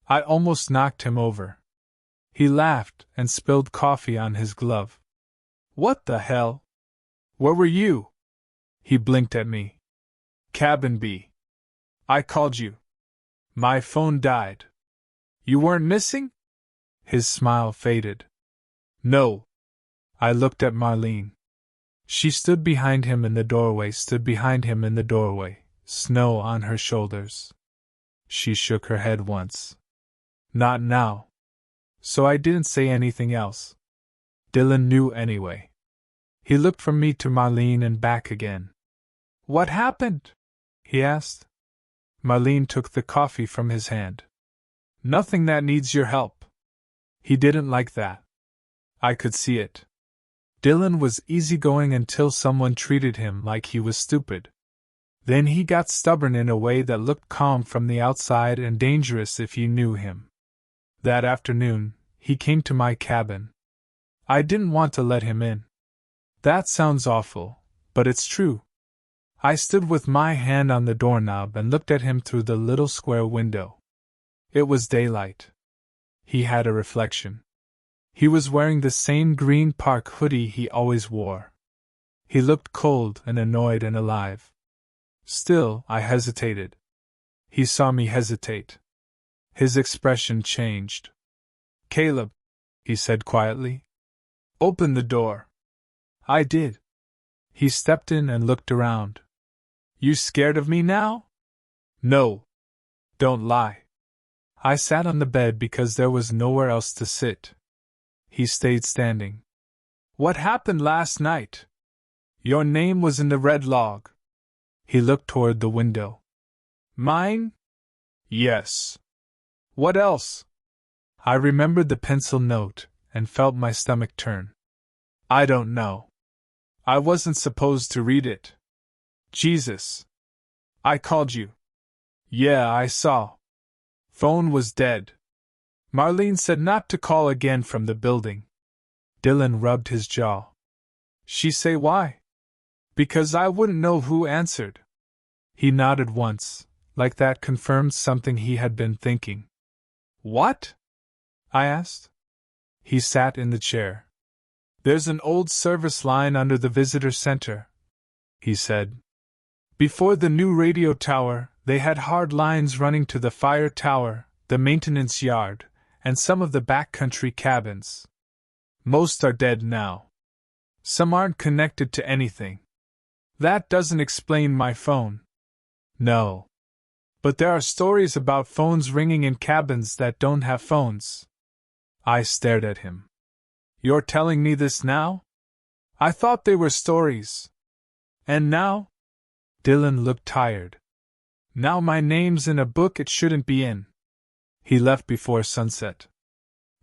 I almost knocked him over. He laughed and spilled coffee on his glove. What the hell? Where were you? He blinked at me. Cabin B. I called you. My phone died. You weren't missing? His smile faded. No. I looked at Marlene. She stood behind him in the doorway, snow on her shoulders. She shook her head once. Not now. So I didn't say anything else. Dylan knew anyway. He looked from me to Marlene and back again. What happened? He asked. Marlene took the coffee from his hand. Nothing that needs your help. He didn't like that. I could see it. Dylan was easygoing until someone treated him like he was stupid. Then he got stubborn in a way that looked calm from the outside and dangerous if you knew him. That afternoon, he came to my cabin. I didn't want to let him in. That sounds awful, but it's true. I stood with my hand on the doorknob and looked at him through the little square window. It was daylight. He had a reflection. He was wearing the same green park hoodie he always wore. He looked cold and annoyed and alive. Still, I hesitated. He saw me hesitate. His expression changed. "Caleb," he said quietly. "Open the door." I did. He stepped in and looked around. "You scared of me now?" "No. Don't lie." I sat on the bed because there was nowhere else to sit. He stayed standing. "What happened last night?" "Your name was in the red log." He looked toward the window. "Mine?" "Yes." "What else?" I remembered the pencil note and felt my stomach turn. "I don't know. I wasn't supposed to read it." "Jesus. I called you." "Yeah, I saw. Phone was dead. Marlene said not to call again from the building." Dylan rubbed his jaw. "She say why?" "Because I wouldn't know who answered." He nodded once, like that confirmed something he had been thinking. "What?" I asked. He sat in the chair. "There's an old service line under the visitor center," he said. "Before the new radio tower, they had hard lines running to the fire tower, the maintenance yard, and some of the backcountry cabins. Most are dead now. Some aren't connected to anything. That doesn't explain my phone." "No. But there are stories about phones ringing in cabins that don't have phones." I stared at him. "You're telling me this now? I thought they were stories. And now?" Dylan looked tired. "Now my name's in a book it shouldn't be in." He left before sunset.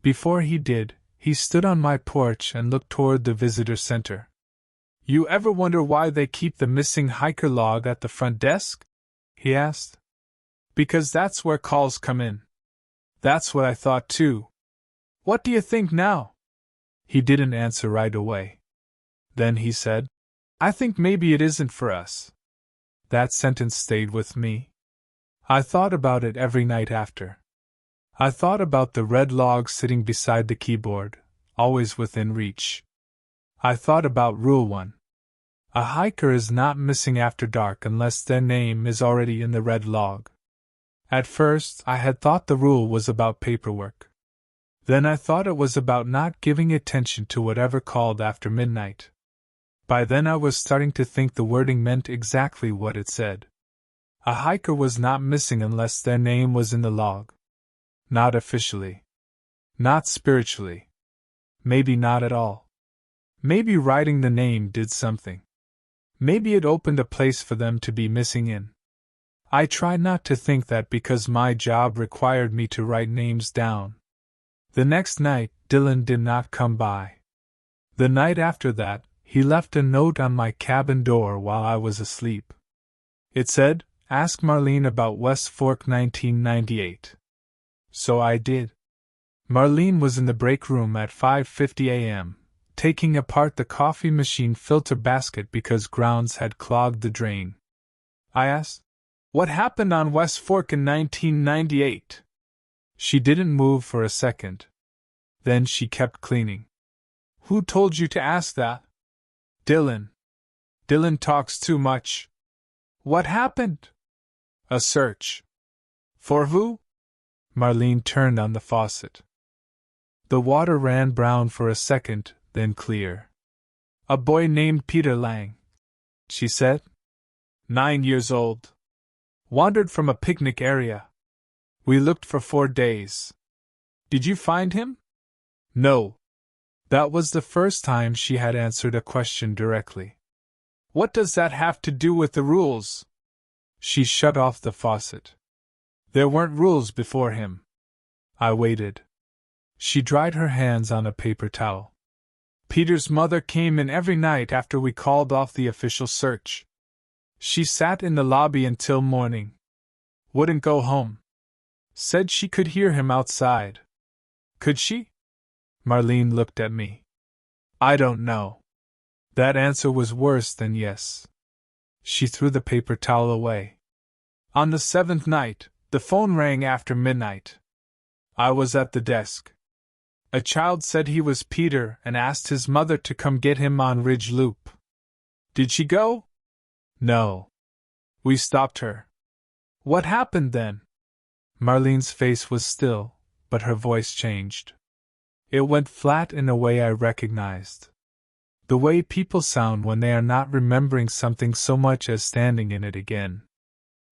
Before he did, he stood on my porch and looked toward the visitor center. "You ever wonder why they keep the missing hiker log at the front desk?" he asked. "Because that's where calls come in." "That's what I thought too. What do you think now?" He didn't answer right away. Then he said, "I think maybe it isn't for us." That sentence stayed with me. I thought about it every night after. I thought about the red log sitting beside the keyboard, always within reach. I thought about Rule 1. A hiker is not missing after dark unless their name is already in the red log. At first, I had thought the rule was about paperwork. Then I thought it was about not giving attention to whatever called after midnight. By then I was starting to think the wording meant exactly what it said. A hiker was not missing unless their name was in the log. Not officially. Not spiritually. Maybe not at all. Maybe writing the name did something. Maybe it opened a place for them to be missing in. I tried not to think that because my job required me to write names down. The next night, Dylan did not come by. The night after that, he left a note on my cabin door while I was asleep. It said, "Ask Marlene about West Fork 1998. So I did. Marlene was in the break room at 5:50 a.m., taking apart the coffee machine filter basket because grounds had clogged the drain. I asked, "What happened on West Fork in 1998? She didn't move for a second. Then she kept cleaning. "Who told you to ask that?" "Dylan. Dylan talks too much." "What happened?" "A search." "For who?" Marlene turned on the faucet. The water ran brown for a second, then clear. "A boy named Peter Lang," she said. 9 years old. Wandered from a picnic area. We looked for 4 days. Did you find him?" "No." That was the first time she had answered a question directly. "What does that have to do with the rules?" She shut off the faucet. "There weren't rules before him." I waited. She dried her hands on a paper towel. "Peter's mother came in every night after we called off the official search. She sat in the lobby until morning. Wouldn't go home. Said she could hear him outside. Could she? Marlene looked at me. I don't know. That answer was worse than yes. She threw the paper towel away. On the 7th night, the phone rang after midnight. I was at the desk. A child said he was Peter and asked his mother to come get him on Ridge Loop. Did she go? No. We stopped her. What happened then? Marlene's face was still, but her voice changed. It went flat in a way I recognized. The way people sound when they are not remembering something so much as standing in it again.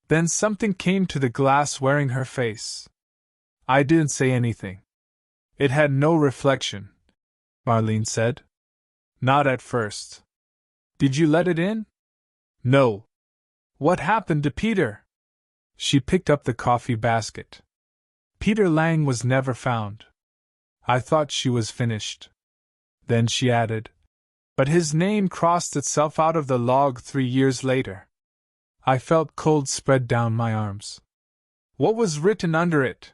Then something came to the glass wearing her face. I didn't say anything. It had no reflection, Marlene said. Not at first. Did you let it in? No. What happened to Peter? She picked up the coffee basket. Peter Lang was never found. I thought she was finished. Then she added, but his name crossed itself out of the log 3 years later. I felt cold spread down my arms. What was written under it?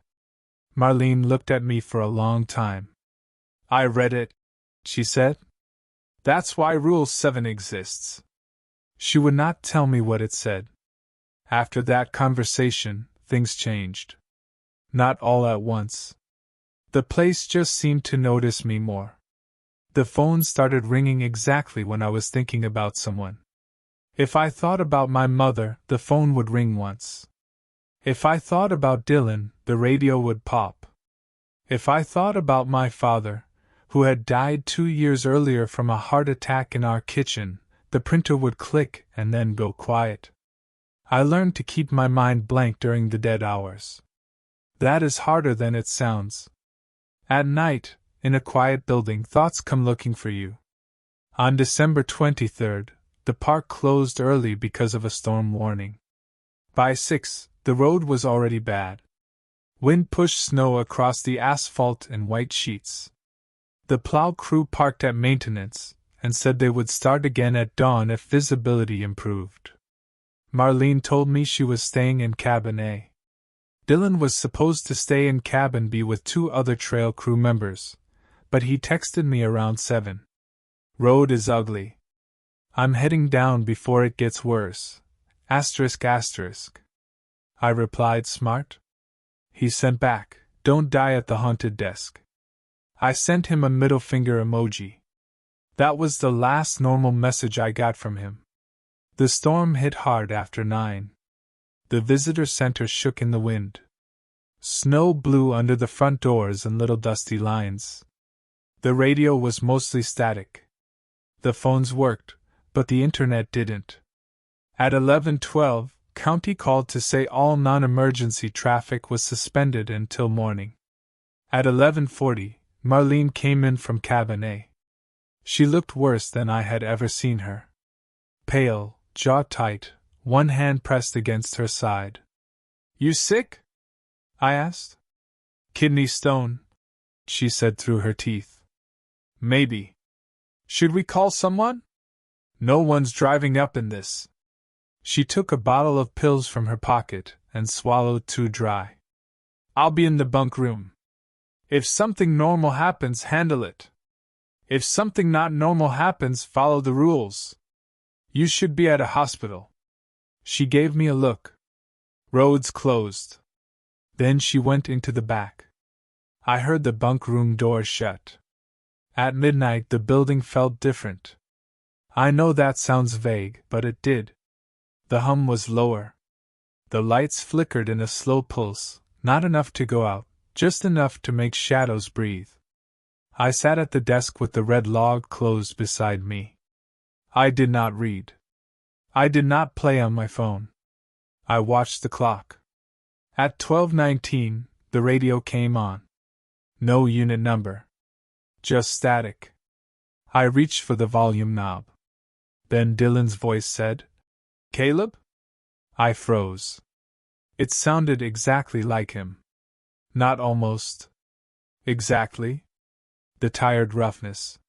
Marlene looked at me for a long time. I read it, she said. That's why Rule 7 exists. She would not tell me what it said. After that conversation, things changed. Not all at once. The place just seemed to notice me more. The phone started ringing exactly when I was thinking about someone. If I thought about my mother, the phone would ring once. If I thought about Dylan, the radio would pop. If I thought about my father, who had died 2 years earlier from a heart attack in our kitchen, the printer would click and then go quiet. I learned to keep my mind blank during the dead hours. That is harder than it sounds. At night, in a quiet building, thoughts come looking for you. On December 23rd, the park closed early because of a storm warning. By 6, the road was already bad. Wind pushed snow across the asphalt in white sheets. The plow crew parked at maintenance and said they would start again at dawn if visibility improved. Marlene told me she was staying in cabin A. Dylan was supposed to stay in cabin B with 2 other trail crew members, but he texted me around 7. Road is ugly. I'm heading down before it gets worse. Asterisk asterisk. I replied smart. He sent back, don't die at the haunted desk. I sent him a middle finger emoji. That was the last normal message I got from him. The storm hit hard after 9. The visitor center shook in the wind. Snow blew under the front doors in little dusty lines. The radio was mostly static. The phones worked, but the internet didn't. At 11:12, County called to say all non-emergency traffic was suspended until morning. At 11:40, Marlene came in from cabin A. She looked worse than I had ever seen her. Pale, jaw tight, one hand pressed against her side. You sick? I asked. Kidney stone, she said through her teeth. Maybe. Should we call someone? No one's driving up in this. She took a bottle of pills from her pocket and swallowed 2 dry. I'll be in the bunk room. If something normal happens, handle it. If something not normal happens, follow the rules. You should be at a hospital. She gave me a look. Roads closed. Then she went into the back. I heard the bunk room door shut. At midnight the building felt different. I know that sounds vague, but it did. The hum was lower. The lights flickered in a slow pulse, not enough to go out, just enough to make shadows breathe. I sat at the desk with the red log closed beside me. I did not read. I did not play on my phone. I watched the clock. At 12:19, the radio came on. No unit number. Just static. I reached for the volume knob. Then Dylan's voice said, Caleb? I froze. It sounded exactly like him. Not almost. Exactly. The tired roughness.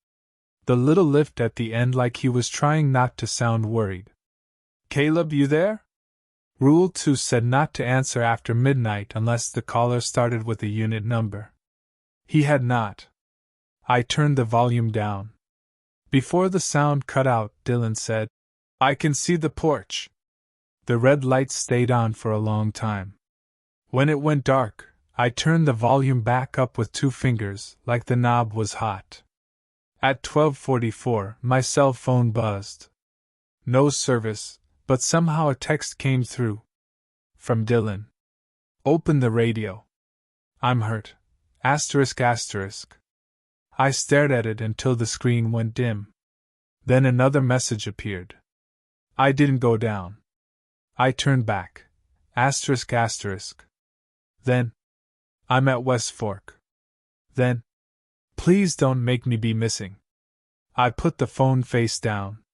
The little lift at the end like he was trying not to sound worried. Caleb, you there? Rule 2 said not to answer after midnight unless the caller started with a unit number. He had not. I turned the volume down. Before the sound cut out, Dylan said, "I can see the porch." The red light stayed on for a long time. When it went dark, I turned the volume back up with 2 fingers, like the knob was hot. At 12:44, my cell phone buzzed. No service, but somehow a text came through. From Dylan. "Open the radio. I'm hurt. Asterisk asterisk." I stared at it until the screen went dim. Then another message appeared. I didn't go down. I turned back. Asterisk asterisk. Then, "I'm at West Fork." Then, "Please don't make me be missing." I put the phone face down.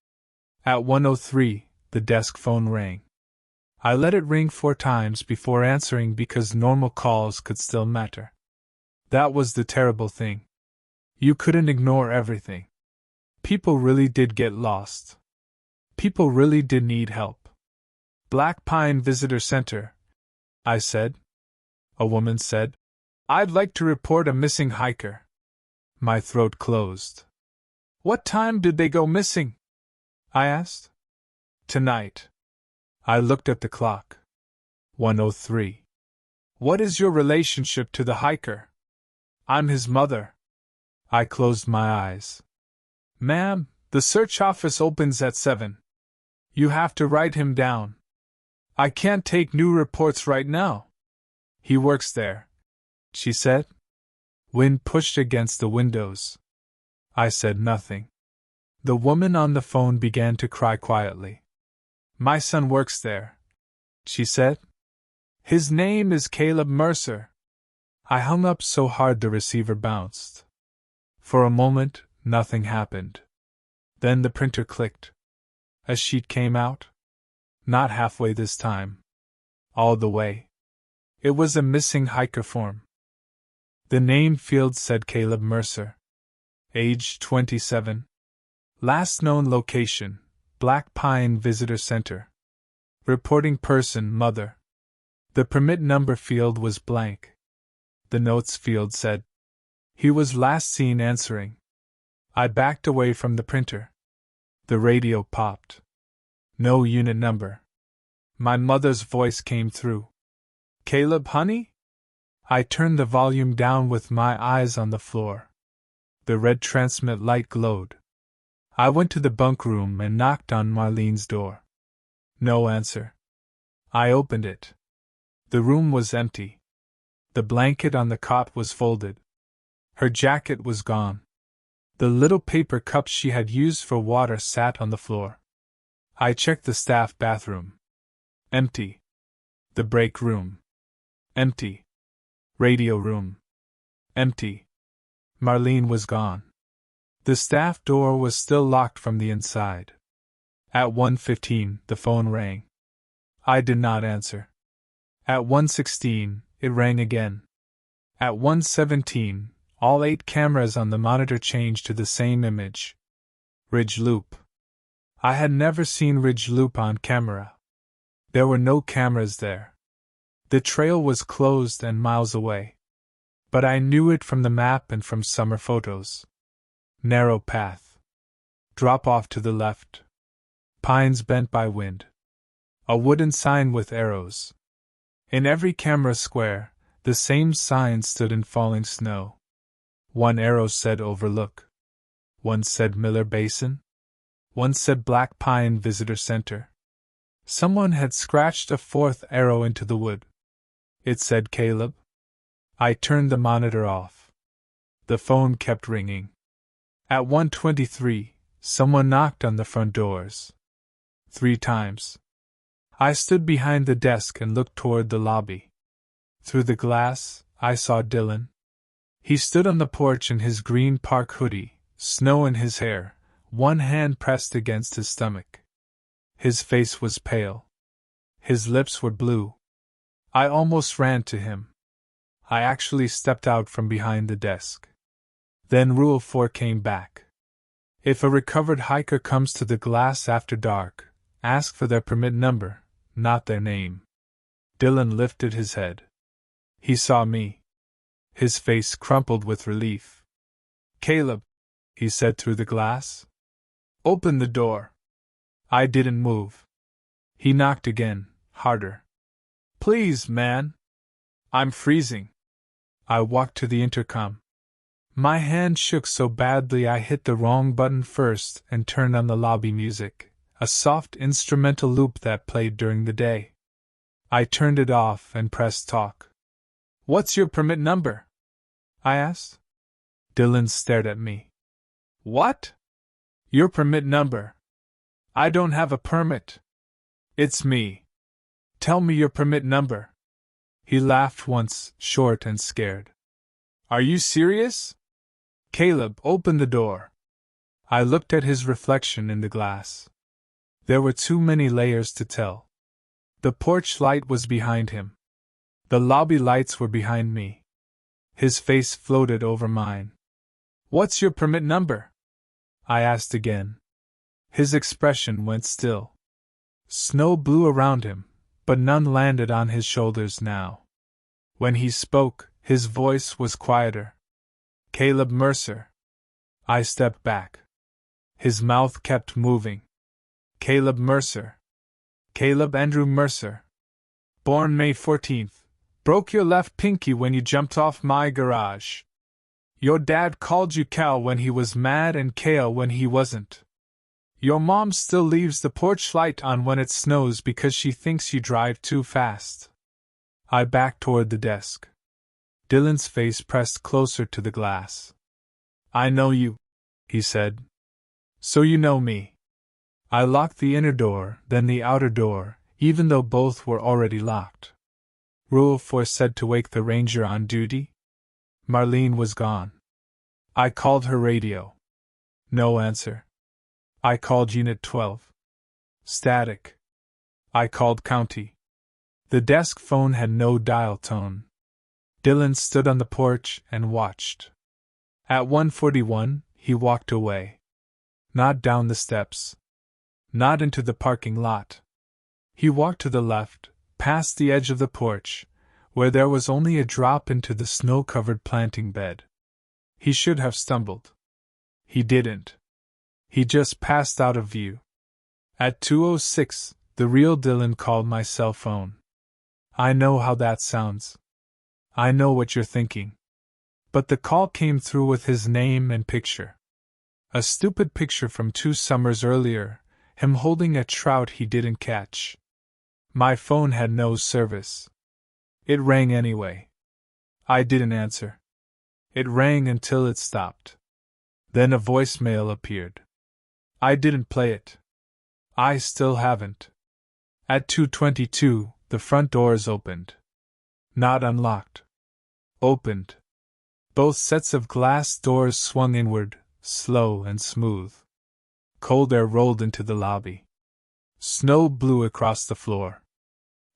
At 1:03, the desk phone rang. I let it ring 4 times before answering because normal calls could still matter. That was the terrible thing. You couldn't ignore everything. People really did get lost. People really did need help. "Black Pine Visitor Center," I said. A woman said, "I'd like to report a missing hiker." My throat closed. "What time did they go missing?" I asked. "Tonight." I looked at the clock. 1:03. "What is your relationship to the hiker?" "I'm his mother." I closed my eyes. "Ma'am, the search office opens at 7. You have to write him down. I can't take new reports right now." "He works there," she said. Wind pushed against the windows. I said nothing. The woman on the phone began to cry quietly. "My son works there," she said. "His name is Caleb Mercer." I hung up so hard the receiver bounced. For a moment, nothing happened. Then the printer clicked. A sheet came out. Not halfway this time. All the way. It was a missing hiker form. The name field said Caleb Mercer. Age 27. Last known location, Black Pine Visitor Center. Reporting person, mother. The permit number field was blank. The notes field said, "He was last seen answering." I backed away from the printer. The radio popped. No unit number. My mother's voice came through. "Caleb, honey?" I turned the volume down with my eyes on the floor. The red transmit light glowed. I went to the bunk room and knocked on Marlene's door. No answer. I opened it. The room was empty. The blanket on the cot was folded. Her jacket was gone. The little paper cup she had used for water sat on the floor. I checked the staff bathroom. Empty. The break room. Empty. Radio room. Empty. Marlene was gone. The staff door was still locked from the inside. At 1:15, the phone rang. I did not answer. At 1:16, it rang again. At 1:17, all 8 cameras on the monitor changed to the same image. Ridge Loop. I had never seen Ridge Loop on camera. There were no cameras there. The trail was closed and miles away. But I knew it from the map and from summer photos. Narrow path. Drop off to the left. Pines bent by wind. A wooden sign with arrows. In every camera square, the same sign stood in falling snow. One arrow said Overlook. One said Miller Basin. One said Black Pine Visitor Center. Someone had scratched a 4th arrow into the wood. It said Caleb. I turned the monitor off. The phone kept ringing. At 1:23, someone knocked on the front doors. 3 times. I stood behind the desk and looked toward the lobby. Through the glass, I saw Dylan. He stood on the porch in his green park hoodie, snow in his hair, one hand pressed against his stomach. His face was pale. His lips were blue. I almost ran to him. I actually stepped out from behind the desk. Then Rule 4 came back. If a recovered hiker comes to the glass after dark, Ask for their permit number, not their name. Dylan lifted his head. He saw me. His face crumpled with relief. Caleb, he said through the glass. Open the door. I didn't move. He knocked again, harder. Please, man. I'm freezing. I walked to the intercom. My hand shook so badly I hit the wrong button first and turned on the lobby music, a soft instrumental loop that played during the day. I turned it off and pressed talk. What's your permit number? I asked. Dylan stared at me. What? Your permit number. I don't have a permit. It's me. Tell me your permit number. He laughed once, short and scared. Are you serious? Caleb, open the door. I looked at his reflection in the glass. There were too many layers to tell. The porch light was behind him. The lobby lights were behind me. His face floated over mine. What's your permit number? I asked again. His expression went still. Snow blew around him, but none landed on his shoulders now. When he spoke, his voice was quieter. Caleb Mercer. I stepped back. His mouth kept moving. Caleb Mercer. Caleb Andrew Mercer. Born May 14th. Broke your left pinky when you jumped off my garage. Your dad called you Cal when he was mad and Kale when he wasn't. Your mom still leaves the porch light on when it snows because she thinks you drive too fast. I backed toward the desk. Dylan's face pressed closer to the glass. I know you, he said. So you know me. I locked the inner door, then the outer door, even though both were already locked. Rule 4 said to wake the ranger on duty. Marlene was gone. I called her radio. No answer. I called Unit 12. Static. I called County. The desk phone had no dial tone. Dylan stood on the porch and watched. At 1:41, he walked away. Not down the steps. Not into the parking lot. He walked to the left, past the edge of the porch, where there was only a drop into the snow-covered planting bed. He should have stumbled. He didn't. He just passed out of view. At 2:06, the real Dylan called my cell phone. I know how that sounds. I know what you're thinking. But the call came through with his name and picture. A stupid picture from 2 summers earlier, him holding a trout he didn't catch. My phone had no service. It rang anyway. I didn't answer. It rang until it stopped. Then a voicemail appeared. I didn't play it. I still haven't. At 2:22, the front doors opened. Not unlocked. Opened. Both sets of glass doors swung inward, slow and smooth. Cold air rolled into the lobby. Snow blew across the floor.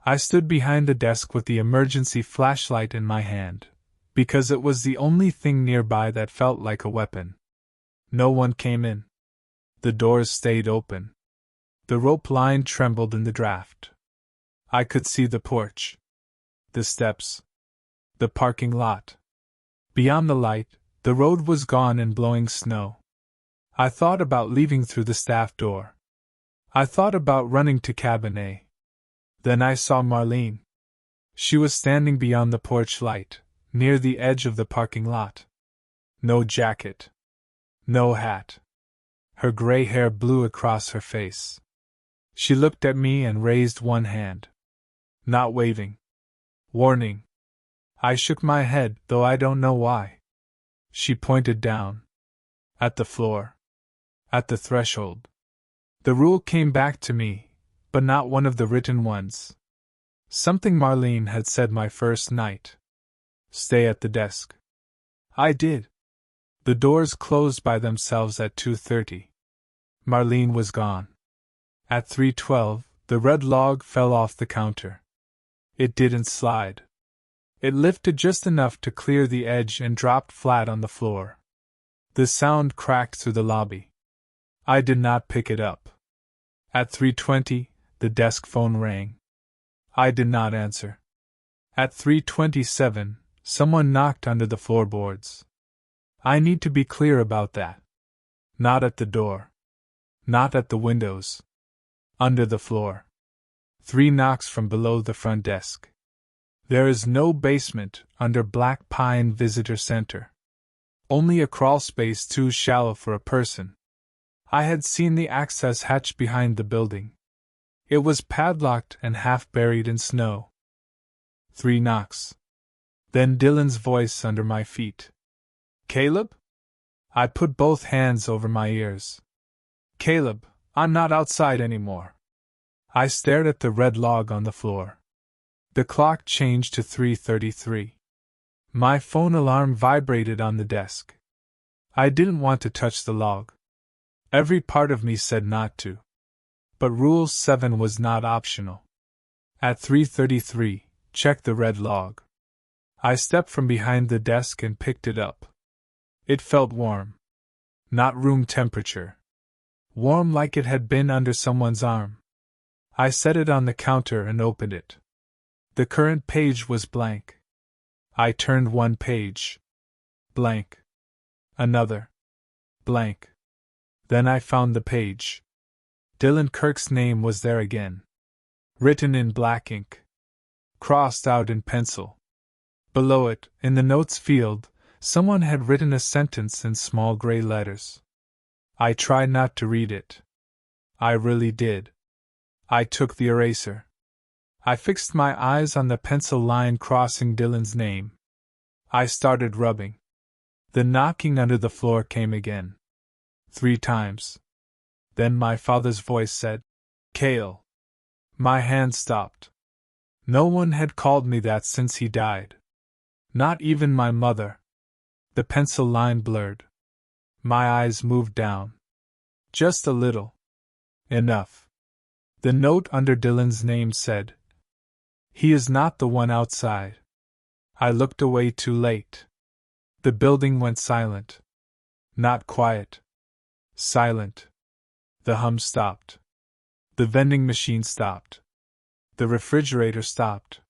I stood behind the desk with the emergency flashlight in my hand, because it was the only thing nearby that felt like a weapon. No one came in. The doors stayed open. The rope line trembled in the draft. I could see the porch, the steps, the parking lot. Beyond the light, the road was gone in blowing snow. I thought about leaving through the staff door. I thought about running to cabin A. Then I saw Marlene. She was standing beyond the porch light, near the edge of the parking lot. No jacket. No hat. Her gray hair blew across her face. She looked at me and raised one hand. Not waving. Warning. I shook my head, though I don't know why. She pointed down. At the floor. At the threshold. The rule came back to me, but not one of the written ones. Something Marlene had said my first night. Stay at the desk. I did. The doors closed by themselves at 2:30. Marlene was gone. At 3:12, the red log fell off the counter. It didn't slide. It lifted just enough to clear the edge and dropped flat on the floor. The sound cracked through the lobby. I did not pick it up. At 3:20, the desk phone rang. I did not answer. At 3:27, someone knocked under the floorboards. I need to be clear about that. Not at the door. Not at the windows. Under the floor. 3 knocks from below the front desk. There is no basement under Black Pine Visitor Center. Only a crawl space too shallow for a person. I had seen the access hatch behind the building. It was padlocked and half buried in snow. 3 knocks. Then Dylan's voice under my feet. Caleb? I put both hands over my ears. Caleb, I'm not outside anymore. I stared at the red log on the floor. The clock changed to 3:33. My phone alarm vibrated on the desk. I didn't want to touch the log. Every part of me said not to. But Rule 7 was not optional. At 3:33, check the red log. I stepped from behind the desk and picked it up. It felt warm. Not room temperature. Warm like it had been under someone's arm. I set it on the counter and opened it. The current page was blank. I turned one page. Blank. Another. Blank. Then I found the page. Dylan Kirk's name was there again. Written in black ink. Crossed out in pencil. Below it, in the notes field, someone had written a sentence in small gray letters. I tried not to read it. I really did. I took the eraser. I fixed my eyes on the pencil line crossing Dylan's name. I started rubbing. The knocking under the floor came again. 3 times. Then my father's voice said, Cale. My hand stopped. No one had called me that since he died. Not even my mother. The pencil line blurred. My eyes moved down. Just a little. Enough. The note under Dylan's name said, He is not the one outside. I looked away too late. The building went silent. Not quiet. Silent. The hum stopped. The vending machine stopped. The refrigerator stopped.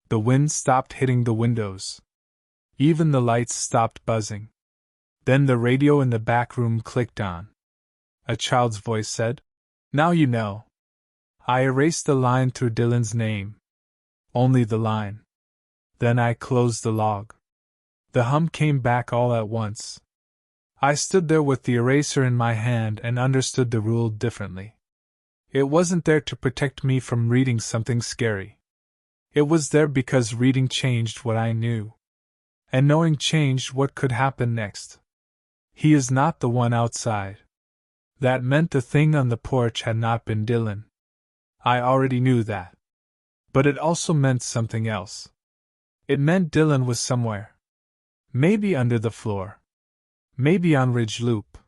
The wind stopped hitting the windows. Even the lights stopped buzzing. Then the radio in the back room clicked on. A child's voice said, Now you know. I erased the line through Dylan's name. Only the line. Then I closed the log. The hum came back all at once. I stood there with the eraser in my hand and understood the rule differently. It wasn't there to protect me from reading something scary. It was there because reading changed what I knew. And knowing changed what could happen next. He is not the one outside. That meant the thing on the porch had not been Dylan. I already knew that. But it also meant something else. It meant Dylan was somewhere. Maybe under the floor. Maybe on Ridge Loop.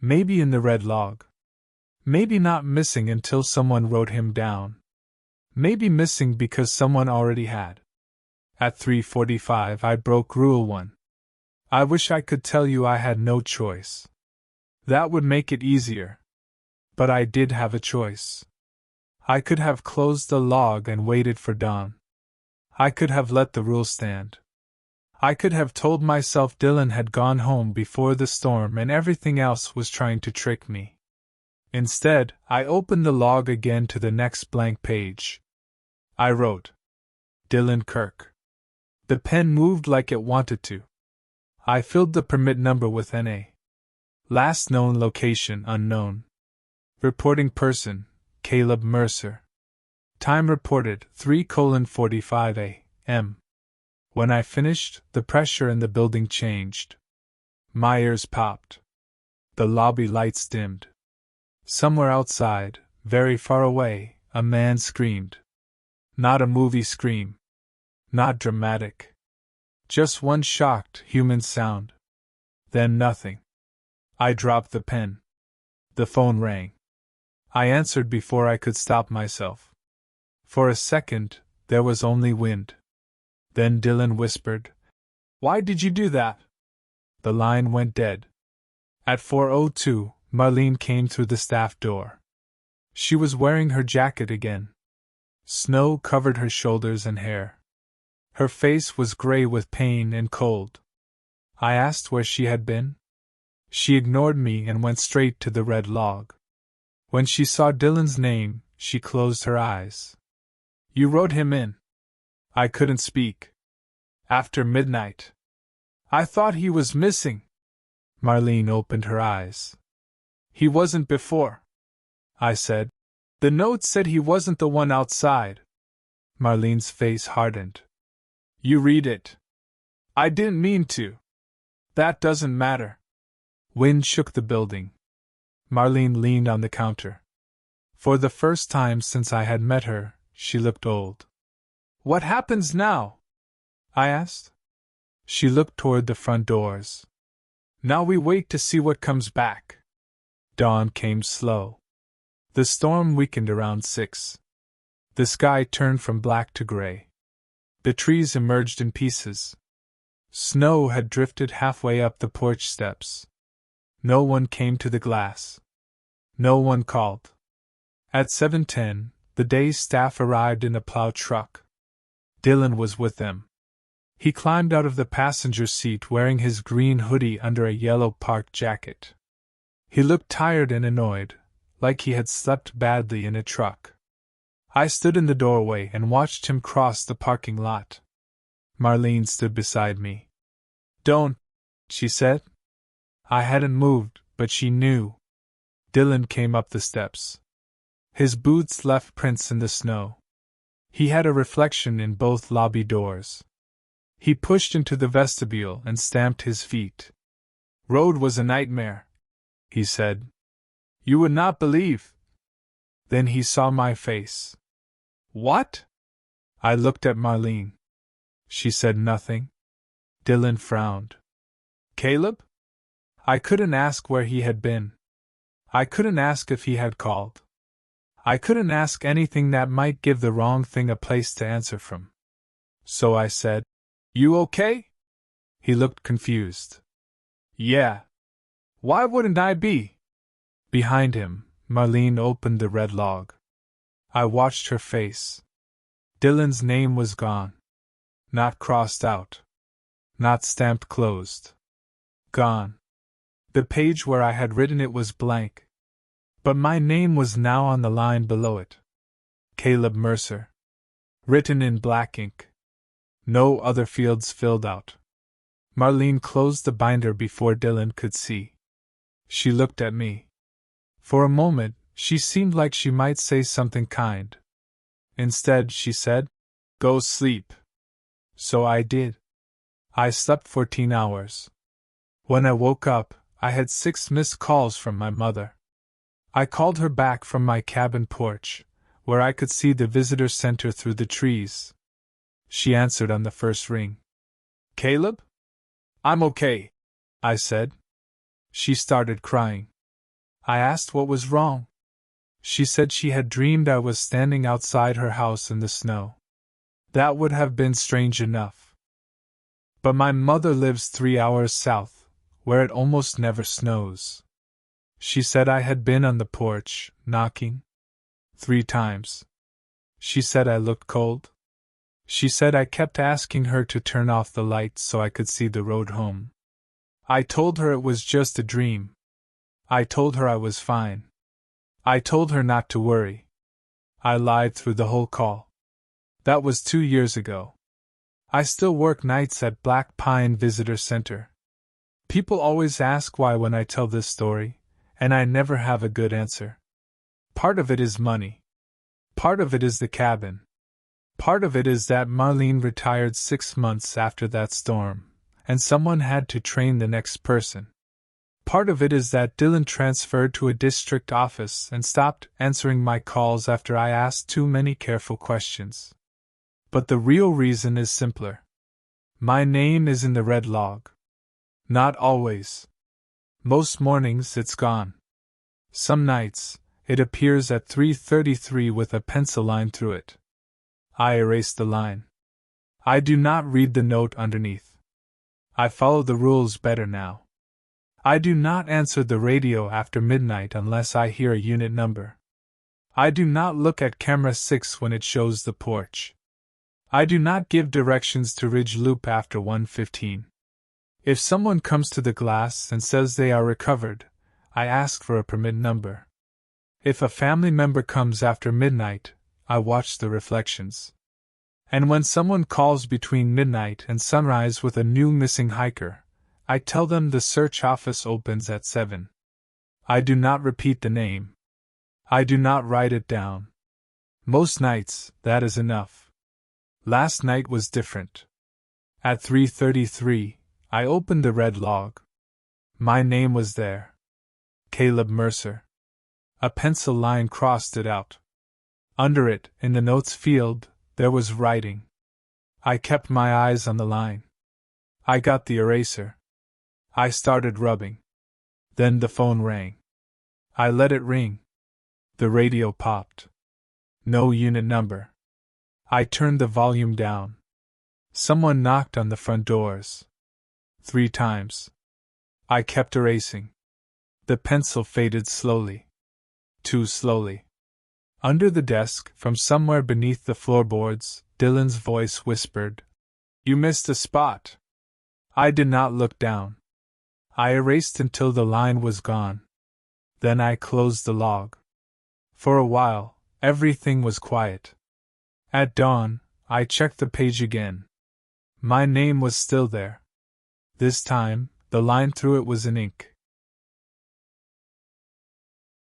Maybe in the red log. Maybe not missing until someone wrote him down. Maybe missing because someone already had. At 3:45 I broke Rule 1. I wish I could tell you I had no choice. That would make it easier. But I did have a choice. I could have closed the log and waited for dawn. I could have let the rule stand. I could have told myself Dylan had gone home before the storm and everything else was trying to trick me. Instead, I opened the log again to the next blank page. I wrote, Dylan Kirk. The pen moved like it wanted to. I filled the permit number with NA. Last known location unknown. Reporting person, Caleb Mercer. Time reported 3:45 a.m. When I finished, the pressure in the building changed. My ears popped. The lobby lights dimmed. Somewhere outside, very far away, a man screamed. Not a movie scream. Not dramatic. Just one shocked, human sound. Then nothing. I dropped the pen. The phone rang. I answered before I could stop myself. For a second, there was only wind. Then Dylan whispered, Why did you do that? The line went dead. At 4:02, Marlene came through the staff door. She was wearing her jacket again. Snow covered her shoulders and hair. Her face was gray with pain and cold. I asked where she had been. She ignored me and went straight to the red log. When she saw Dylan's name, she closed her eyes. You wrote him in. I couldn't speak. After midnight. I thought he was missing. Marlene opened her eyes. He wasn't before, I said. The note said he wasn't the one outside. Marlene's face hardened. You read it. I didn't mean to. That doesn't matter. Wind shook the building. Marlene leaned on the counter. For the first time since I had met her, she looked old. What happens now? I asked. She looked toward the front doors. Now we wait to see what comes back. Dawn came slow. The storm weakened around 6. The sky turned from black to gray. The trees emerged in pieces. Snow had drifted halfway up the porch steps. No one came to the glass. No one called. At 7:10, the day's staff arrived in a plow truck. Dylan was with them. He climbed out of the passenger seat wearing his green hoodie under a yellow park jacket. He looked tired and annoyed, like he had slept badly in a truck. I stood in the doorway and watched him cross the parking lot. Marlene stood beside me. Don't, she said. I hadn't moved, but she knew. Dylan came up the steps. His boots left prints in the snow. He had a reflection in both lobby doors. He pushed into the vestibule and stamped his feet. Road was a nightmare, he said. You would not believe. Then he saw my face. What? I looked at Marlene. She said nothing. Dylan frowned. Caleb? I couldn't ask where he had been. I couldn't ask if he had called. I couldn't ask anything that might give the wrong thing a place to answer from. So I said, You okay? He looked confused. Yeah. Why wouldn't I be? Behind him, Marlene opened the red log. I watched her face. Dylan's name was gone. Not crossed out. Not stamped closed. Gone. The page where I had written it was blank. But my name was now on the line below it. Caleb Mercer. Written in black ink. No other fields filled out. Marlene closed the binder before Dylan could see. She looked at me. For a moment, she seemed like she might say something kind. Instead, she said, Go sleep. So I did. I slept 14 hours. When I woke up, I had 6 missed calls from my mother. I called her back from my cabin porch, where I could see the visitor center through the trees. She answered on the first ring. Caleb? I'm okay, I said. She started crying. I asked what was wrong. She said she had dreamed I was standing outside her house in the snow. That would have been strange enough. But my mother lives 3 hours south, where it almost never snows. She said I had been on the porch, knocking 3 times. She said I looked cold. She said I kept asking her to turn off the lights so I could see the road home. I told her it was just a dream. I told her I was fine. I told her not to worry. I lied through the whole call. That was 2 years ago. I still work nights at Black Pine Visitor Center. People always ask why when I tell this story, and I never have a good answer. Part of it is money. Part of it is the cabin. Part of it is that Marlene retired 6 months after that storm, and someone had to train the next person. Part of it is that Dylan transferred to a district office and stopped answering my calls after I asked too many careful questions. But the real reason is simpler. My name is in the red log. Not always. Most mornings it's gone. Some nights, it appears at 3:33 with a pencil line through it. I erase the line. I do not read the note underneath. I follow the rules better now. I do not answer the radio after midnight unless I hear a unit number. I do not look at camera 6 when it shows the porch. I do not give directions to Ridge Loop after 1:15. If someone comes to the glass and says they are recovered, I ask for a permit number. If a family member comes after midnight, I watch the reflections. And when someone calls between midnight and sunrise with a new missing hiker, I tell them the search office opens at 7. I do not repeat the name. I do not write it down. Most nights, that is enough. Last night was different. At 3:33, I opened the red log. My name was there. Caleb Mercer. A pencil line crossed it out. Under it, in the notes field, there was writing. I kept my eyes on the line. I got the eraser. I started rubbing. Then the phone rang. I let it ring. The radio popped. No unit number. I turned the volume down. Someone knocked on the front doors. 3 times. I kept erasing. The pencil faded slowly. Too slowly. Under the desk, from somewhere beneath the floorboards, Dylan's voice whispered, "You missed a spot." I did not look down. I erased until the line was gone. Then I closed the log. For a while, everything was quiet. At dawn, I checked the page again. My name was still there. This time, the line through it was in ink.